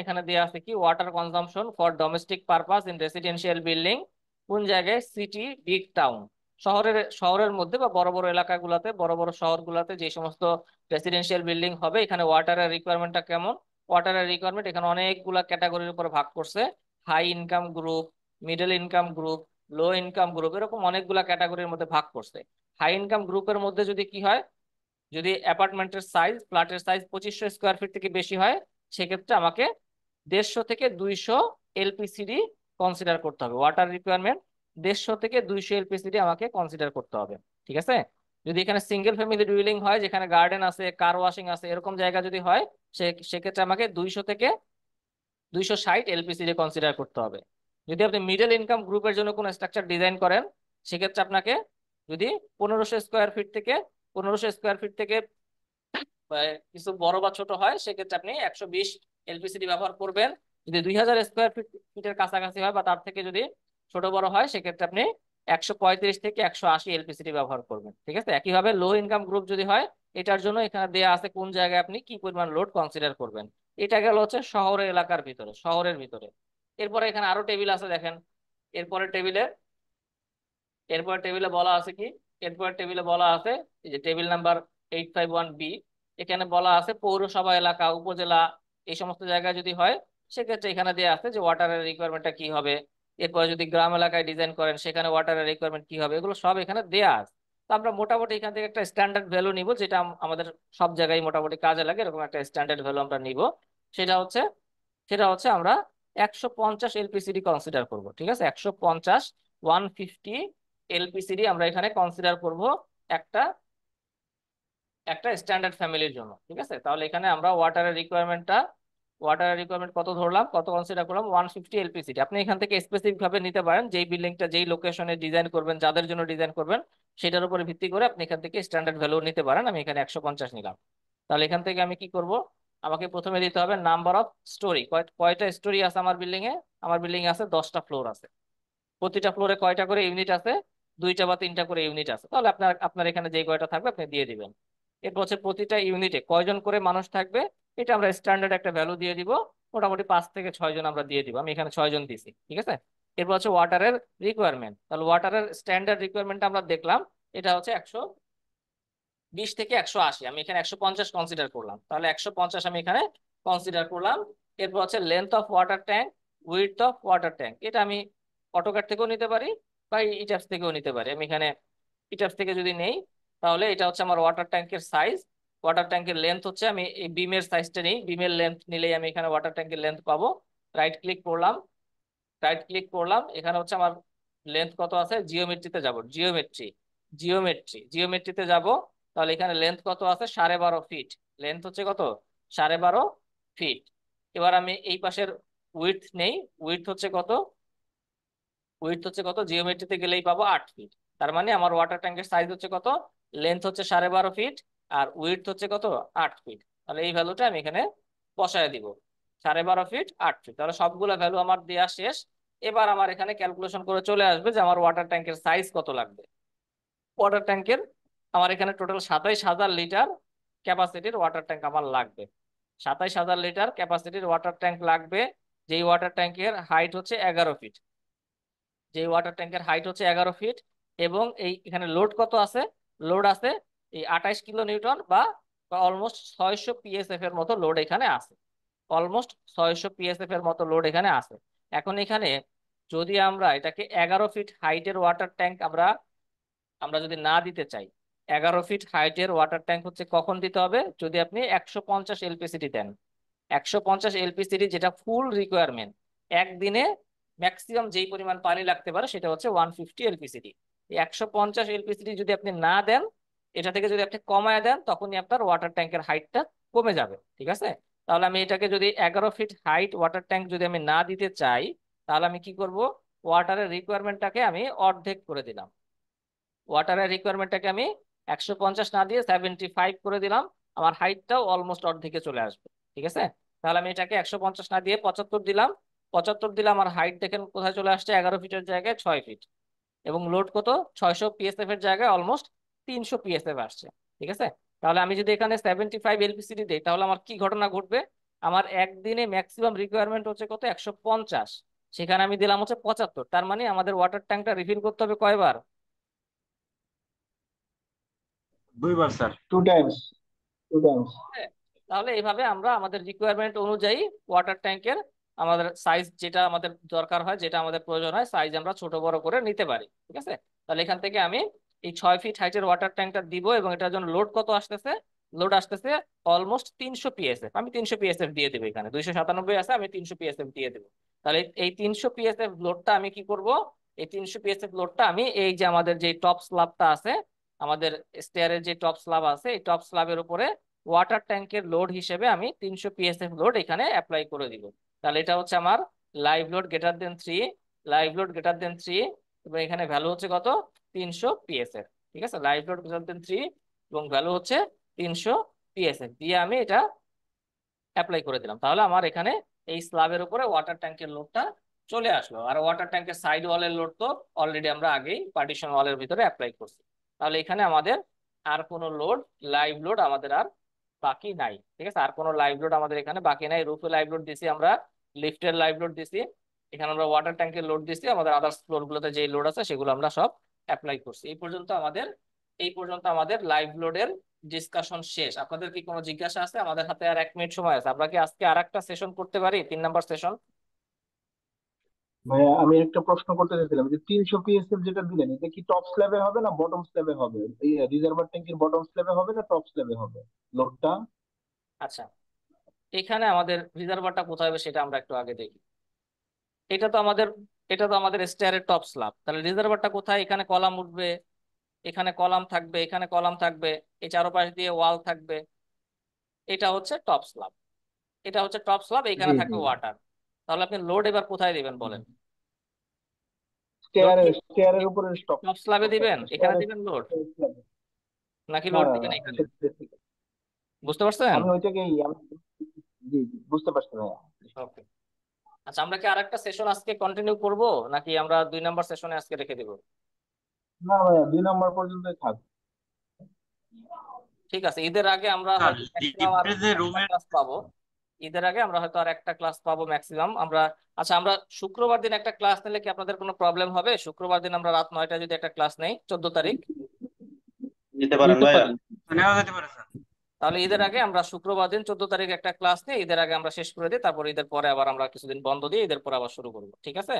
এখানে দেওয়া আছে কি water consumption for domestic purpose in residential building. কোন জায়গায়? সিটি, বিগ টাউন, শহরের মধ্যে বা বড় বড় এলাকাগুলোতে, বড় বড় শহরগুলোতে যে সমস্ত রেসিডেন্সিয়াল বিল্ডিং হবে, এখানে ওয়াটারের রিকোয়ারমেন্টটা কেমন? ওয়াটারের রিকোয়ারমেন্ট এখানে অনেকগুলা ক্যাটাগরির উপর ভাগ করছে। High income group, middle income group, low income group, এরকম অনেকগুলা ক্যাটাগরির মধ্যে ভাগ করছে। হাই ইনকাম গ্রুপের মধ্যে যদি কি হয়, যদি অ্যাপার্টমেন্টের সাইজ, ফ্ল্যাটের সাইজ 2500 স্কোয়ার ফিট থেকে বেশি হয়, সেক্ষেত্রে আমাকে 150 থেকে 200 এলপিসিডি কনসিডার করতে হবে। ওয়াটার রিকোয়ারমেন্ট 150 থেকে 200 এলপিসিডি আমাকে কনসিডার করতে হবে। ঠিক আছে, যদি এখানে সিঙ্গেল ফ্যামিলি ডুয়েলিং হয়, যেখানে গার্ডেন আছে, কার ওয়াশিং আছে, এরকম জায়গা যদি হয়, সেক্ষেত্রে আমাকে 200 থেকে 260 এলপিসিডি কনসিডার করতে হবে। যদি আপনি মিডল ইনকাম গ্রুপের জন্য কোনো স্ট্রাকচার ডিজাইন করেন, সেক্ষেত্রে আপনাকে যদি 1500 স্কোয়ার ফিট থেকে বা কিছু বড় বা ছোট হয়, সেক্ষেত্রে আপনি 120 এলপিসিডি ব্যবহার করবেন। যদি 2000 স্কোয়ার ফিটের কাছাকাছি হয় বা তার থেকে যদি ছোট বড় হয়, সেক্ষেত্রে আপনি 135 থেকে 180 এলপিসিডি ব্যবহার করবেন। ঠিক আছে, একইভাবে লো ইনকাম গ্রুপ যদি হয়, এটার জন্য এখানে দেয়া আছে কোন জায়গায় আপনি কি পরিমাণ লোড কনসিডার করবেন। এটা গেল হচ্ছে শহরের ভিতরে। এরপরে এখানে আরো টেবিল আছে, দেখেন। এরপরে টেবিলে এরপর টেবিলে বলা আছে কি? এরপর টেবিলে বলা আছে, এই যে টেবিল নাম্বার 851B, এখানে বলা আছে পৌরসভা এলাকা, উপজেলা, এই সমস্ত জায়গায় যদি হয়, সেক্ষেত্রে এখানে দেওয়া আছে যে ওয়াটারের রিকোয়ারমেন্টটা কি হবে। এরপরে যদি গ্রাম এলাকায় ডিজাইন করেন, সেখানে ওয়াটারের রিকোয়ারমেন্ট কি হবে, এগুলো সব এখানে দেওয়া আছে। তো আমরা মোটামুটি এখান থেকে একটা স্ট্যান্ডার্ড ভ্যালু নিব, যেটা আমাদের সব জায়গায় মোটামুটি কাজে লাগে, এরকম একটা স্ট্যান্ডার্ড ভ্যালু আমরা নিব। সেটা হচ্ছে সেটা হচ্ছে আমরা 150 এলপিসিডি কনসিডার করব। ঠিক আছে, 150, 150 এলপিসিডি আমরা এখানে কনসিডার করব একটা একটা স্ট্যান্ডার্ড ফ্যামিলির জন্য। ঠিক আছে, তাহলে এখানে আমরা ওয়াটারের রিকোয়ারমেন্টটা ওয়াটার রিকোয়ারমেন্ট কত ধরলাম, কত কনসিডার করলাম, 150 এলপিসিটি। আপনি এখান থেকে স্পেসিফিক ভাবে নিতে পারেন, যেই বিল্ডিংটা যেই লোকেশনে ডিজাইন করবেন, যাদের জন্য ডিজাইন করবেন, সেটার উপরে ভিত্তি করে আপনি এখান থেকে স্ট্যান্ডার্ড ভ্যালু নিতে পারেন। আমি এখানে 150 নিলাম। তাহলে এখান থেকে আমি কি করব, আমাকে প্রথমে দিতে হবে নাম্বার অফ স্টোরি, কয়টা স্টোরি আছে আমার বিল্ডিং এ। আমার বিল্ডিং এ আছে 10টা ফ্লোর আছে। প্রতিটা ফ্লোরে কয়টা করে ইউনিট আছে, 2টা বা 3টা করে ইউনিট আছে। তাহলে আপনার আপনার এখানে যে কয়টা থাকবে আপনি দিয়ে দিবেন। এরপর হচ্ছে প্রতিটা ইউনিটে কয়জন করে মানুষ থাকবে, এটা আমরা স্ট্যান্ডার্ড একটা ভ্যালু দিয়ে দিব। মোটামুটি 5 থেকে 6 জন আমরা দিয়ে দিব, আমি এখানে 6 জন দিছি, ঠিক আছে। এরপর হচ্ছে ওয়াটারের রিকোয়ারমেন্ট, তাহলে ওয়াটারের স্ট্যান্ডার্ড রিকোয়ারমেন্ট আমরা দেখলাম, এটা হচ্ছে 120 থেকে 180, আমি এখানে 150 কনসিডার করলাম। তাহলে 150 আমি এখানে কনসিডার করলাম। এরপর হচ্ছে length of water tank, width of water tank, এটা আমি অটোক্যাড থেকেও নিতে পারি বা ইটাপস থেকেও নিতে পারি। আমি এখানে ইটাপস থেকে যদি নেই, তাহলে এটা হচ্ছে আমার ওয়াটার ট্যাঙ্কের সাইজ। ওয়াটার ট্যাঙ্কের লেন্থ হচ্ছে, আমি এই বিমের সাইজটা নেই, বিমের লেন্থ নিলেই আমি এখানে ওয়াটার ট্যাঙ্কের লেন্থ পাবো। রাইট ক্লিক করলাম, এখানে হচ্ছে আমার লেন্থ কত আছে, জিওমেট্রিতে যাব, জিওমেট্রিতে যাব। তাহলে এখানে লেন্থ কত আছে, 12.5 ফিট। লেন্থ হচ্ছে কত, 12.5 ফিট। এবার আমি এই পাশের উইডথ নেই, উইডথ হচ্ছে কত, জিওমেট্রিতে গেলেই পাবো 8 ফিট। তার মানে আমার ওয়াটার ট্যাঙ্কের সাইজ হচ্ছে কত, লেন্থ হচ্ছে 12.5 ফিট, আর উইডথ হচ্ছে কত, 8 ফিট। তাহলে এই ভ্যালুটা আমি এখানে বসায় দিব, 12.5 ফিট, 8 ফিট। তাহলে সবগুলা ভ্যালু আমার দেওয়া শেষ। এবার আমার এখানে ক্যালকুলেশন করে চলে আসবে যে আমার ওয়াটার ট্যাঙ্কের সাইজ কত লাগবে। ওয়াটার ট্যাঙ্কের আমার এখানে টোটাল 27,000 লিটার ক্যাপাসিটির ওয়াটার ট্যাঙ্ক আমার লাগবে। 27,000 লিটার ক্যাপাসিটির ওয়াটার ট্যাঙ্ক লাগবে, যেই ওয়াটার ট্যাঙ্কের হাইট হচ্ছে 11 ফিট। এবং এই এখানে লোড কত আছে, লোড আছে এই 28 কিলো নিউটন বা অলমোস্ট 600 পিএসএফ এর মতো লোড এখানে আছে। এখন এখানে যদি আমরা এটাকে 11 ফিট হাইটের ওয়াটার ট্যাঙ্ক আমরা আমরা যদি না দিতে চাই, 11 ফিট হাইটের ওয়াটার ট্যাঙ্ক হচ্ছে কখন দিতে হবে, যদি আপনি 150 এলপিসিডি দেন। 150 এলপিসিডি যেটা ফুল রিকোয়ারমেন্ট, একদিনে ম্যাক্সিমাম যেই পরিমাণ পানি লাগতে পারে সেটা হচ্ছে 150 এলপিসিডি। 150 এলপিসিডি যদি আপনি না দেন, এটা থেকে যদি আপনি কমায় দেন, তখনই আপনার ওয়াটার ট্যাঙ্কের হাইটটা কমে যাবে, ঠিক আছে। তাহলে আমি এটাকে যদি 11 ফিট হাইট ওয়াটার ট্যাঙ্ক যদি আমি না দিতে চাই, তাহলে আমি কি করব, ওয়াটারের রিকোয়ারমেন্টটাকে আমি অর্ধেক করে দিলাম। ওয়াটারের রিকোয়ারমেন্টটাকে আমি 150 না দিয়ে 75 করে দিলাম, আমার হাইটটাও অলমোস্ট অর্ধেকে চলে আসবে, ঠিক আছে। তাহলে আমি এটাকে 150 না দিয়ে 75 দিলাম। 75 দিলে আমার হাইট দেখেন কোথায় চলে আসছে, 11 ফিটের জায়গায় 6 ফিট। এবং লোড কত, 600 পিএসএফ এর জায়গায় অলমোস্ট 300 পিএসএফ আসছে, ঠিক আছে। তাহলে আমি যদি এখানে 75 এলপিসিডি দিই, তাহলে আমার কি ঘটনা ঘটবে, আমার একদিনে ম্যাক্সিমাম রিকোয়ারমেন্ট হচ্ছে কত, 150, সেখানে আমি দিলাম হচ্ছে 75। তার মানে আমাদের ওয়াটার ট্যাঙ্কটা রিফিল করতে হবে কয়বার, 2 বার sir. Two times, two times. হ্যাঁ। তাহলে এইভাবে আমরা আমাদের রিকোয়ারমেন্ট অনুযায়ী ওয়াটার ট্যাঙ্কের আমাদের সাইজ যেটা আমাদের দরকার হয়, যেটা আমাদের প্রয়োজন হয়, সাইজ আমরা ছোট বড় করে নিতে পারি, ঠিক আছে। তাহলে এখান থেকে আমি এই 6 ফিট হাইটের ওয়াটার ট্যাঙ্কটা দিব, এবং এটার জন্য লোড কত আসতেছে, লোড আসতেছে অলমোস্ট 300 পিএসএফ। আমি 300 পিএসএফ দিয়ে দেবো, এখানে 297 আছে, আমি 300 পিএসএফ দিয়ে দেবো। তাহলে এই 300 পিএসএফ লোডটা আমি কি করব, এই 300 পিএসএফ লোডটা আমি এই যে আমাদের যে টপ স্ল্যাবটা আছে, আমাদের স্টেয়ারের যে টপ স্ল্যাব আছে, এই টপ স্ল্যাবের উপরে ওয়াটার ট্যাঙ্কের লোড হিসেবে আমি 300 পিএসএফ লোড এখানে অ্যাপ্লাই করে দিব। তাহলে এটা হচ্ছে আমার লাইভ লোড গ্রেটার দেন 3, এবং এখানে ভ্যালু হচ্ছে কত, 300 পিএসএফ, ঠিক আছে। লাইভ লোড গ্রেটার দেন 3 এবং ভ্যালু হচ্ছে 300 পিএসএফ দিয়ে আমি এটা অ্যাপ্লাই করে দিলাম। তাহলে আমার এখানে এই স্ল্যাবের উপরে ওয়াটার ট্যাঙ্কের লোডটা চলে আসলো। আর ওয়াটার ট্যাঙ্কের সাইড ওয়ালের লোড তো অলরেডি আমরা আগেই পার্টিশন ওয়ালের ভিতরে অ্যাপ্লাই করছি। তাহলে এখানে আমাদের আর কোনো লোড, লাইভ লোড আমাদের আর বাকি নাই, ঠিক আছে। আর কোনো লাইভ লোড আমাদের এখানে বাকি নাই। রুফে লাইভ লোড দিছি আমরা, লিফটের লাইভ লোড দিছি, এখানে আমরা ওয়াটার ট্যাঙ্কের লোড দিছি, আমাদের আদার্স ফ্লোর গুলোতে যে লোড আছে সেগুলো আমরা সব অ্যাপ্লাই করছি। এই পর্যন্ত আমাদের লাইভ লোডের ডিসকাশন শেষ। আপনাদের কি কোনো জিজ্ঞাসা আছে? আমাদের হাতে আর 1 মিনিট সময় আছে, আমরা কি আজকে আর একটা সেশন করতে পারি, 3 নাম্বার সেশন? ভাইয়া আমি একটা প্রশ্ন করতে চাইছিলাম যে 300 পিএসএফ যেটা দিলেন, এটা কি টপ স্ল্যাবে হবে না বটম স্ল্যাবে হবে? এই রিজার্ভার ট্যাঙ্কির বটম স্ল্যাবে হবে না টপ স্ল্যাবে হবে লোডটা? আচ্ছা, এখানে আমাদের রিজার্ভারটা কোথায় হবে সেটা আমরা একটু আগে দেখি। এটা তো আমাদের এটা তো আমাদের স্টেয়ারের টপ স্ল্যাব, তাহলে রিজার্ভারটা কোথায়, এখানে কলাম উঠবে, এখানে কলাম থাকবে, এখানে কলাম থাকবে, এই চারপাশ দিয়ে ওয়াল থাকবে, এটা হচ্ছে টপ স্ল্যাব। এটা হচ্ছে টপ স্ল্যাব, এখানে জি থাকবে জি। ওয়াটার। তাহলে আপনি লোড এবার কোথায় দিবেন বলেন? লোড স্টেয়ারের কি স্টেয়ারের উপরে স্টপ টপ স্ল্যাবে দিবেন, এখানে স্টেয়ারের দিবেন লোড, নাকি না লোড না দিবেন না এখানে? সেটা ঠিক। বুঝতে পারছেন? আমি ওইটাকেই জি জি বুঝতে পারছি ভাইয়া। ওকে। আচ্ছা, আমরা কি আরেকটা সেশন আজকে কন্টিনিউ করব, নাকি আমরা 2 নম্বর সেশনে আজকে রেখে দিব? না ভাইয়া 2 নম্বর পর্যন্তই থাক। ঠিক আছে, ঈদের আগে আমরা স্যার হয়তো ম্যাক্সিমাম আর লিফটে যে একটা রুমের ক্লাস পাবো। ঈদের আগে আমরা হয়তো আর একটা ক্লাস পাবো ম্যাক্সিমাম আমরা। আচ্ছা, আমরা শুক্রবার দিন একটা ক্লাস নিলে কি আপনাদের কোনো প্রবলেম হবে? শুক্রবার দিন আমরা রাত 9টায় যদি একটা ক্লাস নেই, 14 তারিখ। নিতে পারেন নিতে ভাইয়া। পারি। নেওয়া যেতে পারে স্যার। তাহলে ঈদের আগে আমরা শুক্রবার দিন 14 তারিখ একটা ক্লাস নিয়ে ঈদের আগে আমরা শেষ করে দিই, তারপর ঈদের পরে আবার আমরা কিছুদিন বন্ধ দিয়ে ঈদের পরে আবার শুরু করবো, ঠিক আছে?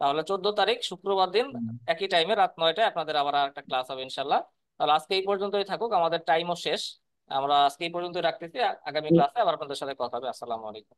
তাহলে 14 তারিখ শুক্রবার দিন একই টাইমে রাত 9টায় আপনাদের আবার একটা ক্লাস হবে ইনশাল্লাহ। তাহলে আজকে এই পর্যন্তই থাকুক, আমাদের টাইমও শেষ। আমরা আজকে এই পর্যন্তই রাখতেছি, আগামী ক্লাসে আবার আপনাদের সাথে কথা হবে। আসসালামু আলাইকুম।